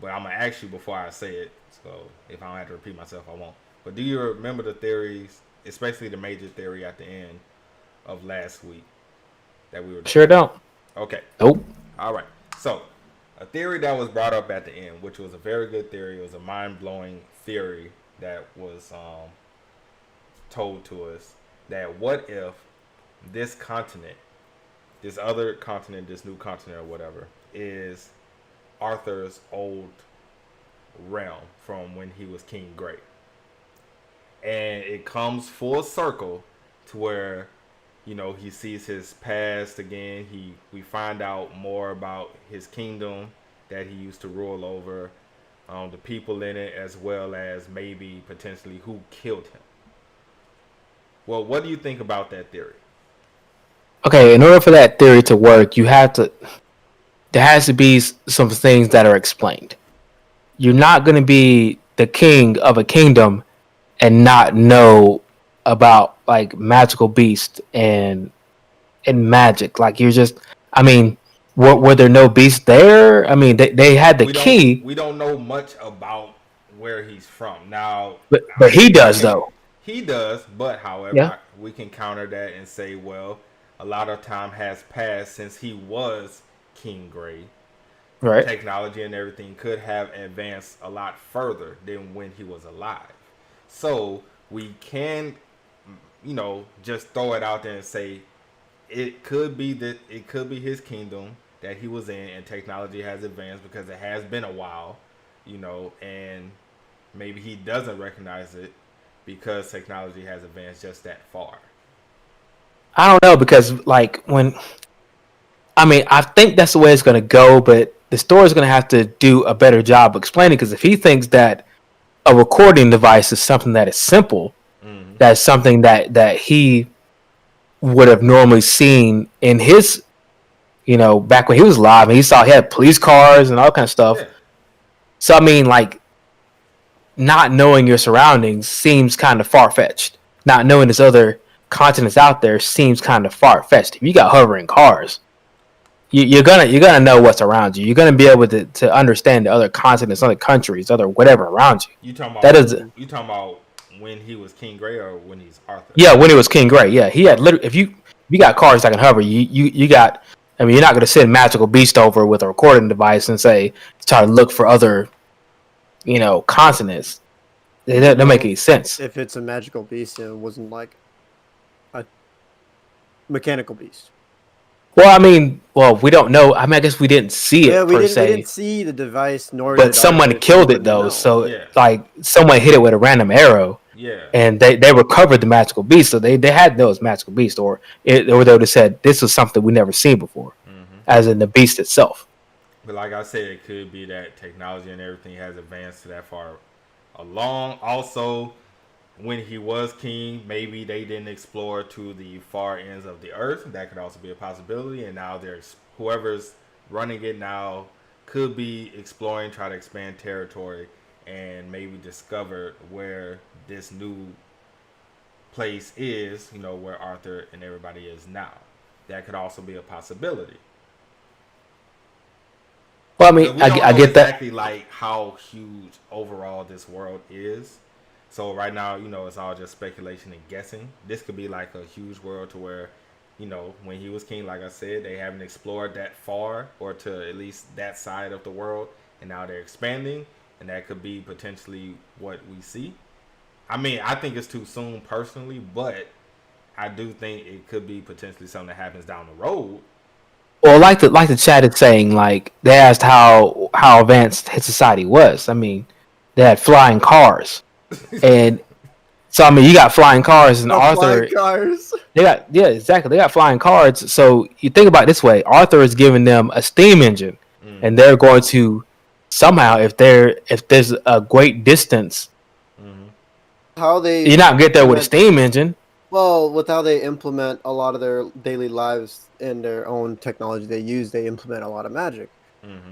But I'm gonna ask you before I say it, so if I don't have to repeat myself, I won't. But do you remember the theories, especially the major theory at the end of last week that we were discussing? Sure don't. Okay. Nope. All right. So, a theory that was brought up at the end, which was a very good theory, it was a mind-blowing theory that was told to us, that what if this continent, this other continent, this new continent or whatever, is Arthur's old realm from when he was King Grey. And it comes full circle to where, you know, he sees his past again. We find out more about his kingdom that he used to rule over, the people in it, as well as maybe potentially who killed him. Well, what do you think about that theory? Okay, in order for that theory to work, there has to be some things that are explained. You're not going to be the king of a kingdom and not know about like magical beasts and magic. Like you're just, I mean, were there no beasts there? I mean, they had the key. We don't know much about where he's from now, but he does though. He does, but however, Yeah. we can counter that and say, well, a lot of time has passed since he was King Grey. Right. Technology and everything could have advanced a lot further than when he was alive. So we can, you know, just throw it out there and say it could be his kingdom that he was in, and technology has advanced because it has been a while, you know, and maybe he doesn't recognize it because technology has advanced just that far. I don't know, because like I think that's the way it's going to go, but the story's going to have to do a better job explaining, because if he thinks that a recording device is something that is simple, that's something that he would have normally seen in his, you know, back when he was alive, and he had police cars and all kind of stuff. Yeah. So I mean, like, not knowing your surroundings seems kind of far-fetched. Not knowing there's other continents out there seems kind of far-fetched. If you got hovering cars, you're gonna know what's around you. You're gonna be able to understand the other continents, other countries, other whatever around you. You talking about when he was King Grey or when he's Arthur? Yeah, when he was King Grey. Yeah, he had literally. If you got cars that can hover, you got. I mean, you're not gonna send magical beast over with a recording device and say try to look for other, you know, continents. It doesn't make any sense. If it's a magical beast, it wasn't like a mechanical beast. Well, I mean, we don't know. I mean, I guess we didn't see it we per didn't, se. We didn't see the device, nor But did someone Arthur, killed so it though, no. so Yeah. like someone hit it with a random arrow. Yeah. And they recovered the magical beast, so they had those magical beasts, or they would have said this was something we never seen before, as in the beast itself. But like I said, it could be that technology and everything has advanced to that far along. Also, when he was king, maybe they didn't explore to the far ends of the earth. That could also be a possibility. And now there's whoever's running it now could be exploring, try to expand territory, and maybe discover where this new place is, you know, where Arthur and everybody is now. That could also be a possibility. Well, I mean, I get exactly like how huge overall this world is. So right now, you know, it's all just speculation and guessing. This could be like a huge world to where, you know, when he was king, like I said, they haven't explored that far or to at least that side of the world, and now they're expanding, and that could be potentially what we see. I mean, I think it's too soon personally, but I do think it could be potentially something that happens down the road. Well, like the chat is saying, like they asked how advanced his society was. I mean, they had flying cars, and So I mean, you got flying cars, and The Arthur. flying cars. They got exactly. They got flying cars. So you think about it this way: Arthur is giving them a steam engine, and they're going to somehow, if there's a great distance, How they you're not gonna get there with a implement- steam engine. Well, with how they implement a lot of their daily lives in their own technology they implement a lot of magic.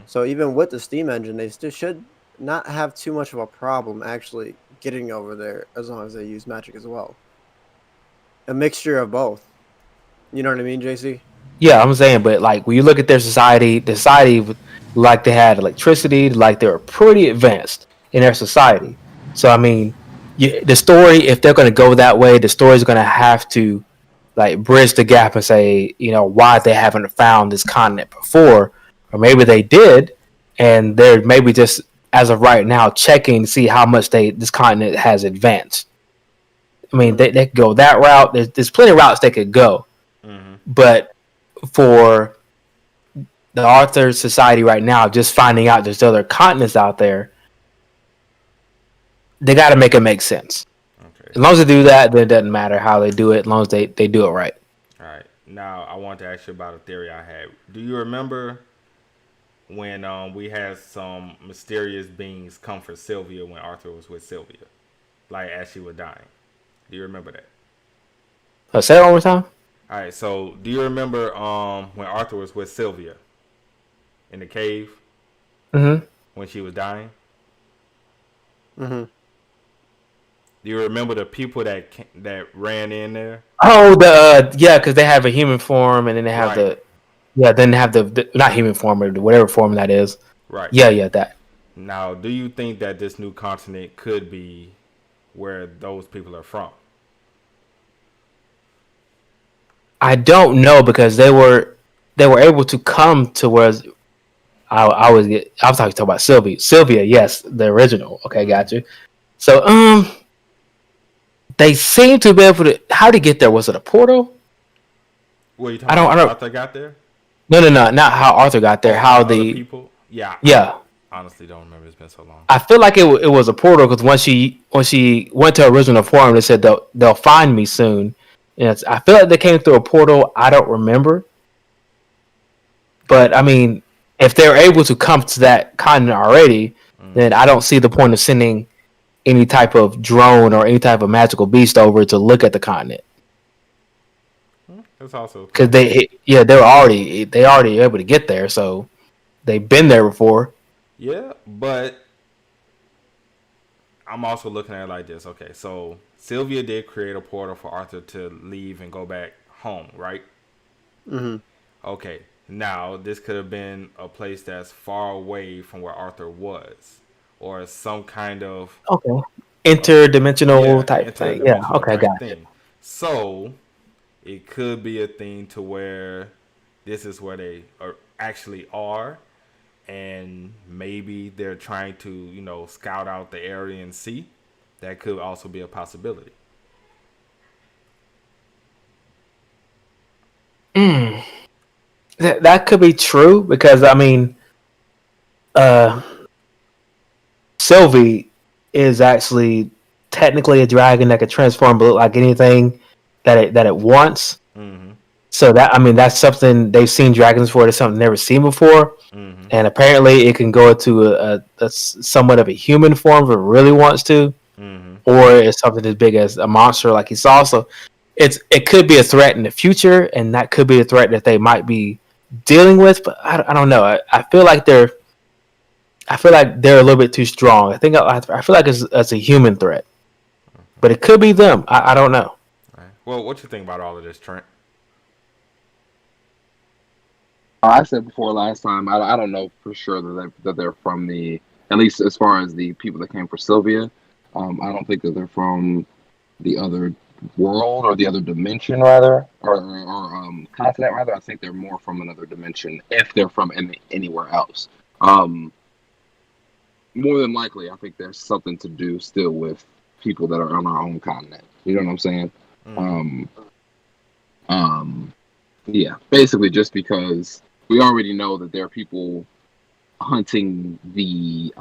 So even with the steam engine, they still should not have too much of a problem actually getting over there as long as they use magic as well. A mixture of both. You know what I mean, JC? Yeah, I'm saying, but like when you look at their society, the society like they had electricity, like they were pretty advanced in their society. So I mean, the story, if they're going to go that way, the story is going to have to like bridge the gap and say, why they haven't found this continent before, or maybe they did, and they're maybe just as of right now checking to see how much this continent has advanced. I mean, they could go that route. There's plenty of routes they could go, but for the Arthur Society right now, just finding out there's other continents out there, they got to make it make sense. Okay. As long as they do that, then it doesn't matter how they do it, as long as they do it right. All right. Now, I want to ask you about a theory I had. Do you remember when we had some mysterious beings come for Sylvia when Arthur was with Sylvia? Like, as she was dying. Do you remember that? Say it one more time. All right. So, do you remember when Arthur was with Sylvia in the cave when she was dying? Mm-hmm. Do you remember the people that ran in there? Oh, because they have a human form, and then they have then they have the not human form, or whatever form that is. Right. Yeah, that. Now, do you think that this new continent could be where those people are from? I don't know, because they were able to come to where I was talking about Sylvia. Sylvia, yes, the original. Okay, got you. So they seem to be able to. How to get there? Was it a portal? What are you talking about? Arthur got there? No, not how Arthur got there. How the people? Yeah. Honestly, don't remember. It's been so long. I feel like it was a portal, because when she went to her original form, they said they'll find me soon. And I feel like they came through a portal. I don't remember, but I mean, if they're able to come to that continent already, then I don't see the point of sending any type of drone or any type of magical beast over to look at the continent. That's also because they're already able to get there, so they've been there before. Yeah, but I'm also looking at it like this. Okay, so Sylvia did create a portal for Arthur to leave and go back home, right? Mm-hmm. Okay, now this could have been a place that's far away from where Arthur was, or some kind of interdimensional type thing. Yeah, okay, got it. So it could be a thing to where this is where they actually are, and maybe they're trying to, scout out the area and see. That could also be a possibility. That could be true, because I mean, Sylvie is actually technically a dragon that could transform but look like anything that it wants. Mm-hmm. So that's something they've seen dragons for. It's something never seen before. Mm-hmm. And apparently it can go into a somewhat of a human form if it really wants to, or it's something as big as a monster like he saw. So it could be a threat in the future, and that could be a threat that they might be dealing with. But I don't know. I feel like they're a little bit too strong. I feel like it's a human threat, but it could be them. I don't know. Right. Well, what you think about all of this, Trent? I said before last time, I don't know for sure that they're from at least as far as the people that came for Sylvia. I don't think that they're from the other world or the other dimension, rather, or continent, rather. I think they're more from another dimension if they're from anywhere else. More than likely, I think there's something to do still with people that are on our own continent. You know what I'm saying? Yeah, basically just because we already know that there are people hunting the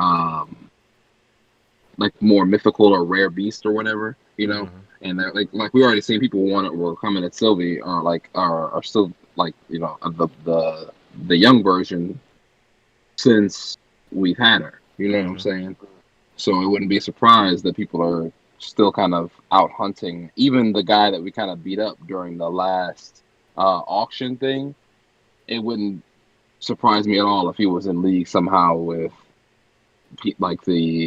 like more mythical or rare beast or whatever you know. And like we already seen people were coming at Sylvie, are still like the young version since we've had her. You know what I'm saying? So it wouldn't be a surprise that people are still kind of out hunting. Even the guy that we kind of beat up during the last auction thing, it wouldn't surprise me at all if he was in league somehow with like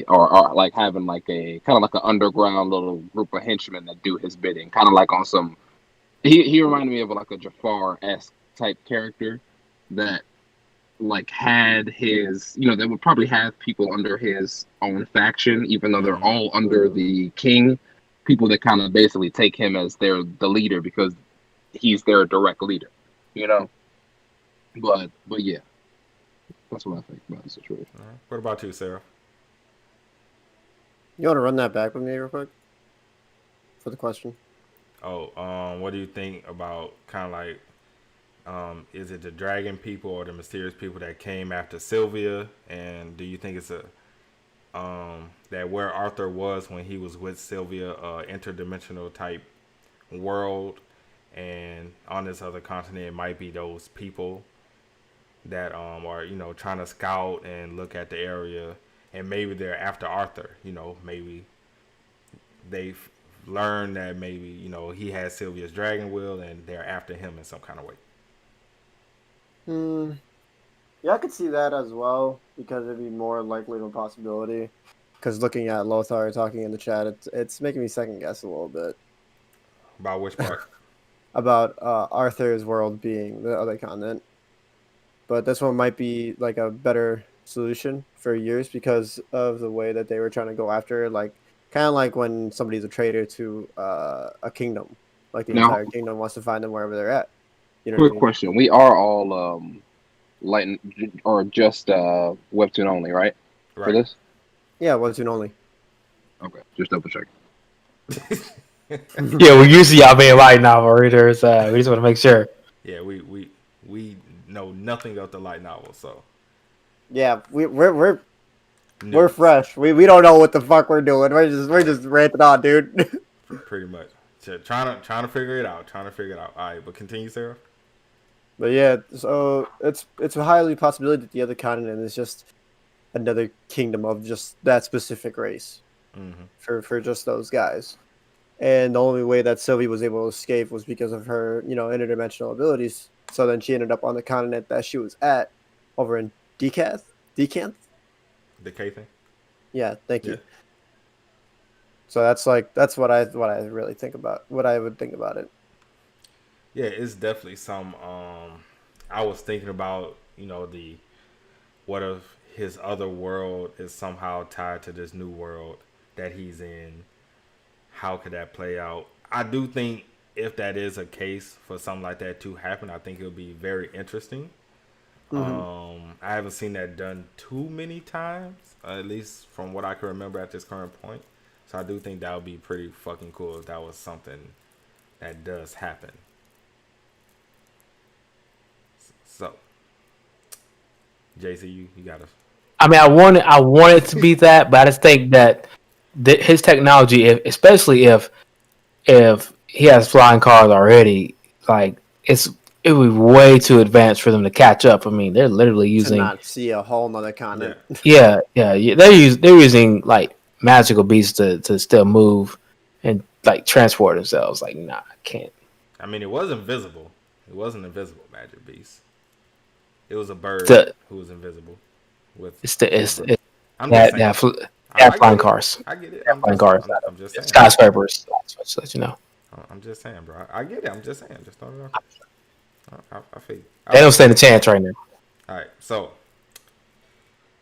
or like having like a kind of like an underground little group of henchmen that do his bidding, kind of like on some. He reminded me of like a Jafar-esque type character that like had his, that would probably have people under his own faction, even though they're all under the king. People that kind of basically take him as the leader because he's their direct leader, But yeah, that's what I think about the situation. What about you, Sarah? You want to run that back with me real quick for the question? What do you think about kind of like? Is it the dragon people or the mysterious people that came after Sylvia? And do you think it's that where Arthur was when he was with Sylvia, interdimensional type world, and on this other continent it might be those people that are trying to scout and look at the area, and maybe they're after Arthur. Maybe they've learned that maybe he has Sylvia's dragon will, and they're after him in some kind of way. Yeah, I could see that as well, because it'd be more likely of a possibility. Because looking at Lothar talking in the chat, it's making me second guess a little bit. About which part? About Arthur's world being the other continent. But this one might be like a better solution for years because of the way that they were trying to go after it. Like, kind of like when somebody's a traitor to a kingdom. Like the entire kingdom wants to find them wherever they're at. Quick question. We are all light or just Webtoon only, right? For this? Yeah, Webtoon only. Okay, just double check. Yeah, we usually y'all being light novel readers. We just want to make sure. Yeah, we know nothing of the light novel, so. Yeah, we're fresh. We don't know what the fuck we're doing. We're just ranting on, dude. Pretty much. Trying to figure it out. All right, but continue, Sarah. But yeah, so it's a highly possibility that the other continent is just another kingdom of just that specific race for just those guys. And the only way that Sylvie was able to escape was because of her, interdimensional abilities. So then she ended up on the continent that she was at, over in Decanth. Decay thing. Yeah, thank you. So that's what I really think about. What I would think about it. Yeah, it's definitely some. I was thinking about what if his other world is somehow tied to this new world that he's in. How could that play out? I do think if that is a case for something like that to happen, I think it would be very interesting. I haven't seen that done too many times, at least from what I can remember at this current point. So I do think that would be pretty fucking cool if that was something that does happen. So, JC, you gotta. I mean, I want it to be that, but I just think that his technology, especially if he has flying cars already, like it would be way too advanced for them to catch up. I mean, they're literally using to not see a whole nother continent. Yeah. They're using like magical beasts to still move and like transport themselves. Like, nah, I can't. I mean, it was invisible. It wasn't invisible magic beast. It was a bird who was invisible. Flying cars. I get it. Flying cars. I'm just saying. Skyscrapers. Just let you know. I'm just saying, bro. I get it. I'm just saying. Just throwing it out. I feel you. They don't stand a chance right now. All right. So,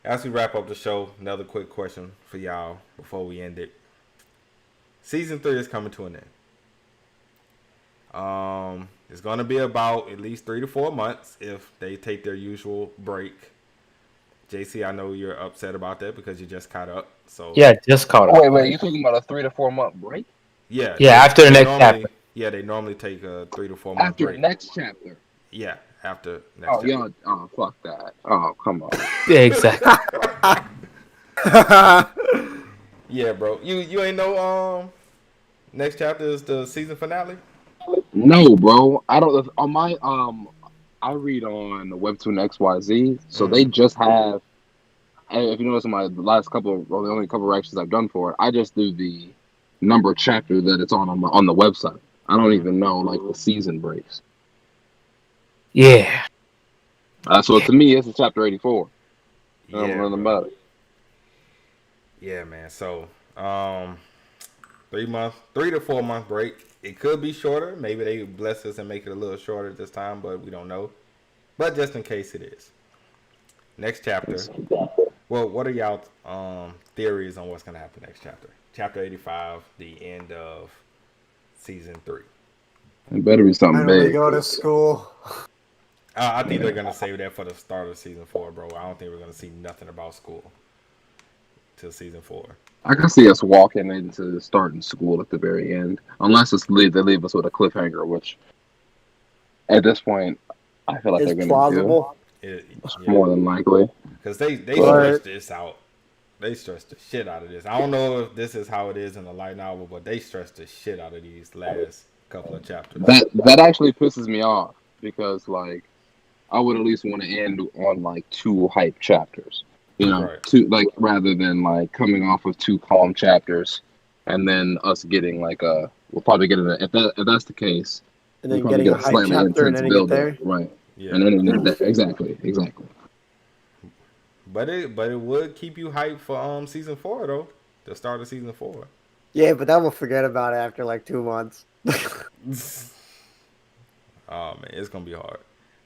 as we wrap up the show, another quick question for y'all before we end it. Season 3 is coming to an end. It's going to be about at least 3 to 4 months if they take their usual break. JC, I know you're upset about that because you just caught up. So yeah, just caught up. Wait, you talking about a 3 to 4 month break? Yeah. After the next chapter. Yeah, they normally take a 3 to 4 month break. After the next chapter. Yeah, after next chapter. Fuck that. Oh, come on. Yeah, exactly. Yeah, bro. You ain't no Next chapter is the season finale. No, bro. I don't. On my I read on Webtoon XYZ, so they just have. If you notice, in my last couple, well, the only couple reactions I've done for it, I just do the number chapter that it's on the website. I don't even know like the season breaks. Yeah. So to me, it's a chapter 84. I don't know nothing bro. about it. Yeah, man. So, 3 to 4 month break. It could be shorter. Maybe they bless us and make it a little shorter this time, but we don't know. But just in case it is. Next chapter. Well, what are y'all theories on what's gonna happen next chapter? Chapter 85, the end of season 3. It better be something Finally big. go to school. I think they're gonna save that for the start of season 4, bro. I don't think we're gonna see nothing about school till season 4. I can see us walking into starting school at the very end, unless they leave us with a cliffhanger, which at this point I feel like It's they're going to do. plausible. It's more than likely. Because they stretched this out. They stretched the shit out of this. I don't know if this is how it is in the light novel, but they stretched the shit out of these last couple of chapters. That actually pisses me off because like I would at least want to end on like 2 hype chapters. You know, Right. 2 like rather than like coming off of 2 calm chapters and then us getting like we'll probably get if that's the case, And we'll then probably getting a get a hype slightly chapter and intense then you get build there. up, right? Yeah. And then exactly. But it would keep you hyped for season 4 though. The start of season 4. Yeah, but then we'll forget about it after like 2 months. Oh man, it's gonna be hard.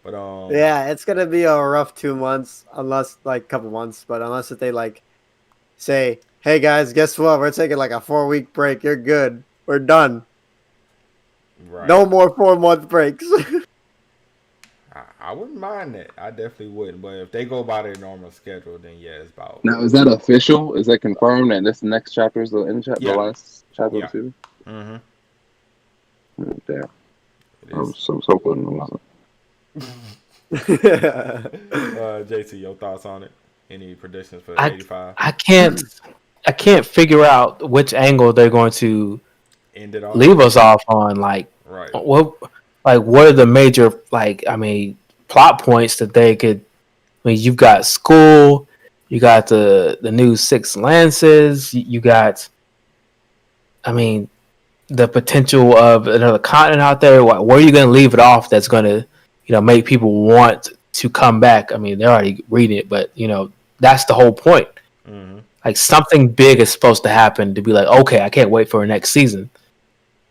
But Yeah, it's gonna be a rough 2 months, unless like couple months, but unless if they like say, "Hey guys, guess what? We're taking like a 4-week break. You're good. We're done. right. No more 4-month breaks." I wouldn't mind that. I definitely wouldn't. But if they go by their normal schedule, then yeah, it's about. Now, is that official? Is that confirmed? And this next chapter is the Yeah. the last chapter Yeah. of the season? Mm-hmm. Damn. It I'm is. so putting them out. JT, your thoughts on it? Any predictions for I 85? I can't figure out which angle they're going to End it off. leave us off on. Like Right. what are the major plot points that they could? I mean, you've got school, you got the new 6 lances, you got. I mean, the potential of another continent out there. Where are you going to leave it off? That's going to, make people want to come back. I mean, they're already reading it, but that's the whole point. Mm-hmm. Like something big is supposed to happen to be like, okay, I can't wait for the next season.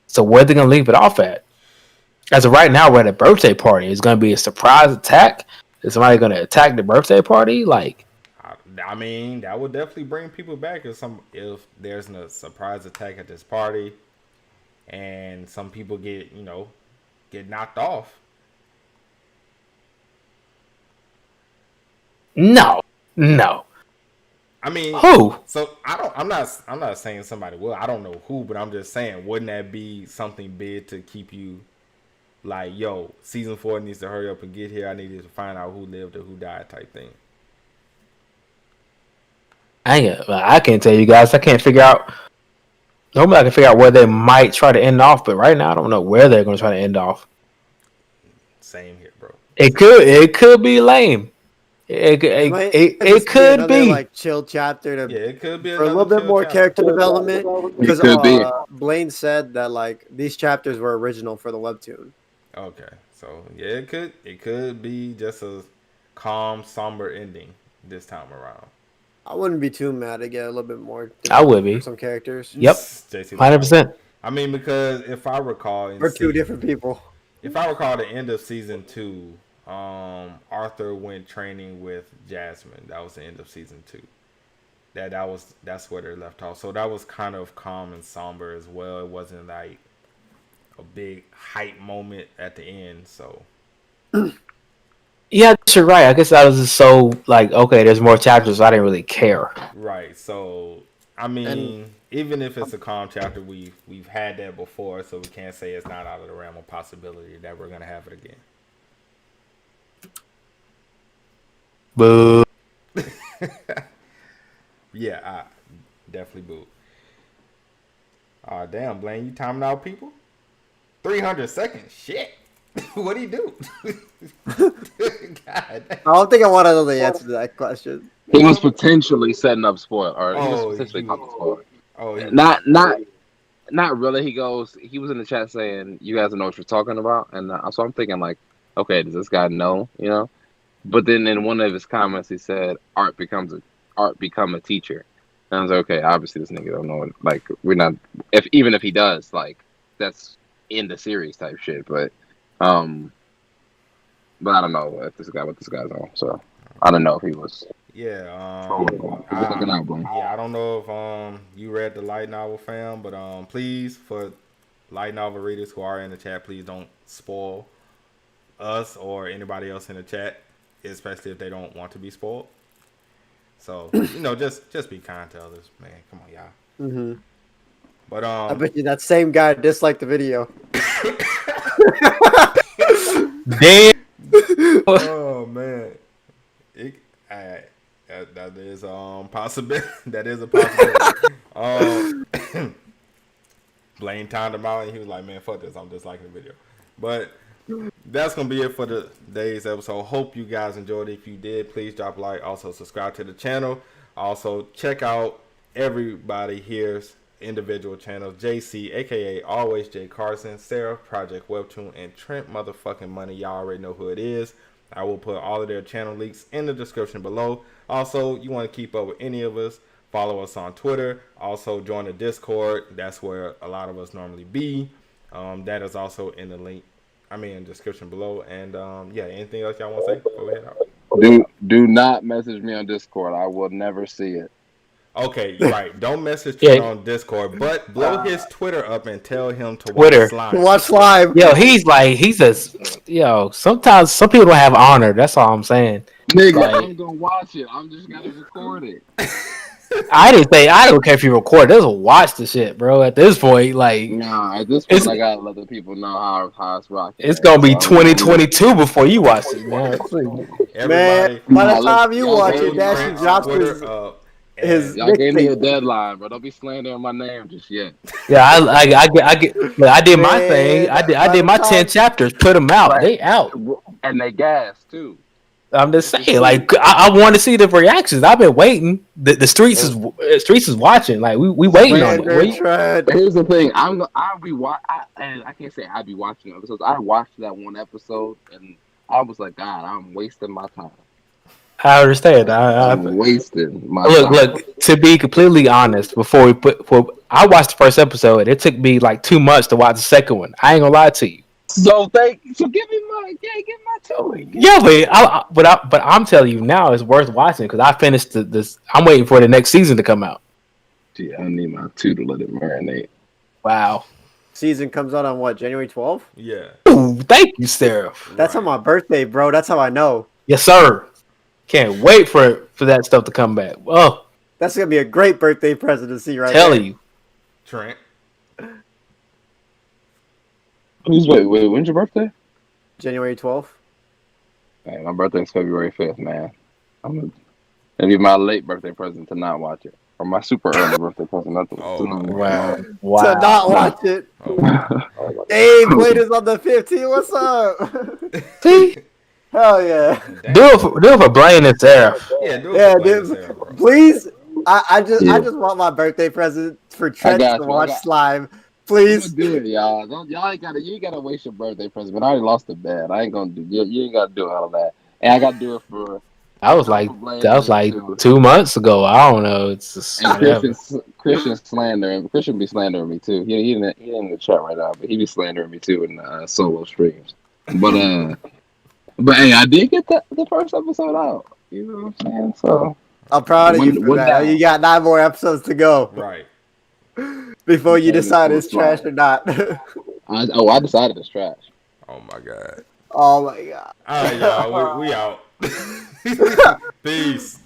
So where are they going to leave it off at? As of right now, we're at a birthday party. It's going to be a surprise attack. Is somebody going to attack the birthday party? Like, I mean, that would definitely bring people back if there's a surprise attack at this party, and some people get knocked off. no. I mean, Who? So I'm not saying somebody will. I don't know who, but I'm just saying, wouldn't that be something big to keep you like, yo, season 4 needs to hurry up and get here. I need to find out who lived or who died type thing. I can't tell you guys. I can't figure out. Normally, I can figure out where they might try to end off, but right now, I don't know where they're going to try to end off. Same here, bro. It could be lame. It Just could another, be like chill chapter to Yeah, it could be for a little bit more character development. Because could be. Blaine said that like these chapters were original for the webtoon. Okay, so yeah, it could be just a calm, somber ending this time around. I wouldn't be too mad to get a little bit more. I would be. For some characters. Yep. JC, 100%. I mean, because if I recall, We're 2 different people. If I recall, the end of season 2, Arthur went training with Jasmine. That was the end of season 2. That's where they left off. So that was kind of calm and somber as well. It wasn't like a big hype moment at the end. So Yeah, you're right. I guess I was just so like, okay, there's more chapters. So I didn't really care. right. So I mean, even if it's a calm chapter, we've had that before, so we can't say it's not out of the realm of possibility that we're gonna have it again. Boo. Yeah, I definitely boo. Oh damn, Blaine, you timing out people? 300 seconds. Shit. What'd he do? God I don't think I want to know the answer to that question. He was potentially setting up spoil, or he was potentially talking spoil. Not really. He was in the chat saying, "You guys know what you're talking about," and so I'm thinking like, okay, does this guy know? You know? But then in one of his comments, he said, art become a teacher." And I was like, okay, obviously this nigga don't know it. Like, we're not, even if he does, like, that's in the series type shit. But I don't know what this guy's on. So I don't know if he was. Yeah. I I don't know if you read the light novel, fam, but please, for light novel readers who are in the chat, please don't spoil us or anybody else in the chat, especially if they don't want to be spoiled. So, just be kind to others, man. Come on, y'all. Mm-hmm. But I bet you that same guy disliked the video. Damn. Oh man, that is possibility. That is a possibility. Blaine timed him out, and he was like, "Man, fuck this. I'm disliking the video." But that's gonna be it for today's episode. Hope you guys enjoyed it. If you did, please drop a like. Also, subscribe to the channel. Also, check out everybody here's individual channels: JC, aka Always J Carson, Sarah, Project Webtoon, and Trent motherfucking Money. Y'all already know who it is. I will put all of their channel links in the description below. Also, you want to keep up with any of us, follow us on Twitter. Also, join the Discord. That's where a lot of us normally be. That is also in the link. Description below. And anything else y'all want to say before we head out? Do not message me on Discord. I will never see it. Okay, right. Don't message Trent on Discord, but blow his Twitter up and tell him to watch Slime. Watch Slime. Sometimes some people don't have honor. That's all I'm saying. Nigga, I'm gonna watch it. I'm just gonna record it. I don't care if you record. Just watch the shit, bro. At this point, at this point, I gotta let the people know how it's rocking. It's gonna be 2022 before you watch it, man. Man, by the time you watch it, Dash drops y'all gave me a deadline, but don't be slandering my name just yet. Yeah, I did my thing. I did my 10 chapters. Put them out. Right. They out, and they gas too. I'm just saying, I want to see the reactions. I've been waiting. The streets is watching. Like we waiting on it. Here's the thing. I can't say I'd be watching episodes. I watched that one episode and I was like, God, I'm wasting my time. I understand. I'm wasting my time. Look. To be completely honest, I watched the first episode, and it took me like 2 months to watch the second one. I ain't gonna lie to you. So give me my toy. Yeah, but I'm telling you now, it's worth watching because I finished this. I'm waiting for the next season to come out. Gee, I need my 2 to let it marinate. Wow. Season comes out on what, January 12th? Yeah. Ooh, thank you, Sarah. That's on my birthday, bro. That's how I know. Yes, sir. Can't wait for that stuff to come back. Oh, that's gonna be a great birthday present to see right telling you. Trent. Wait, when's your birthday? January 12th. Hey, my birthday's February 5th, man. It'll be my late birthday present to not watch it. Or my super early birthday present not to wow. To not watch it. Oh. Hey, played us on the 15th. What's up? See? Hell yeah. Do it for Blaine and Sarah. Yeah, do it for Blaine and Sarah, bro. Please. I just want my birthday present for Trent to watch Slime. Please do it, y'all. You ain't gotta waste your birthday present. But I already lost the bet. I ain't gonna do. You ain't gotta do all of that. And I gotta do it for. That was like 2 months ago. I don't know. It's just Christian slandering. Christian be slandering me too. He in the chat right now, but he be slandering me too in solo streams. But hey, I did get the first episode out. You know what I'm saying? So I'm proud of you for that. You got 9 more episodes to go. Right. Before you decide it's trash or not. I decided it's trash. Oh my god. Oh my god. All right, y'all. We out. Peace.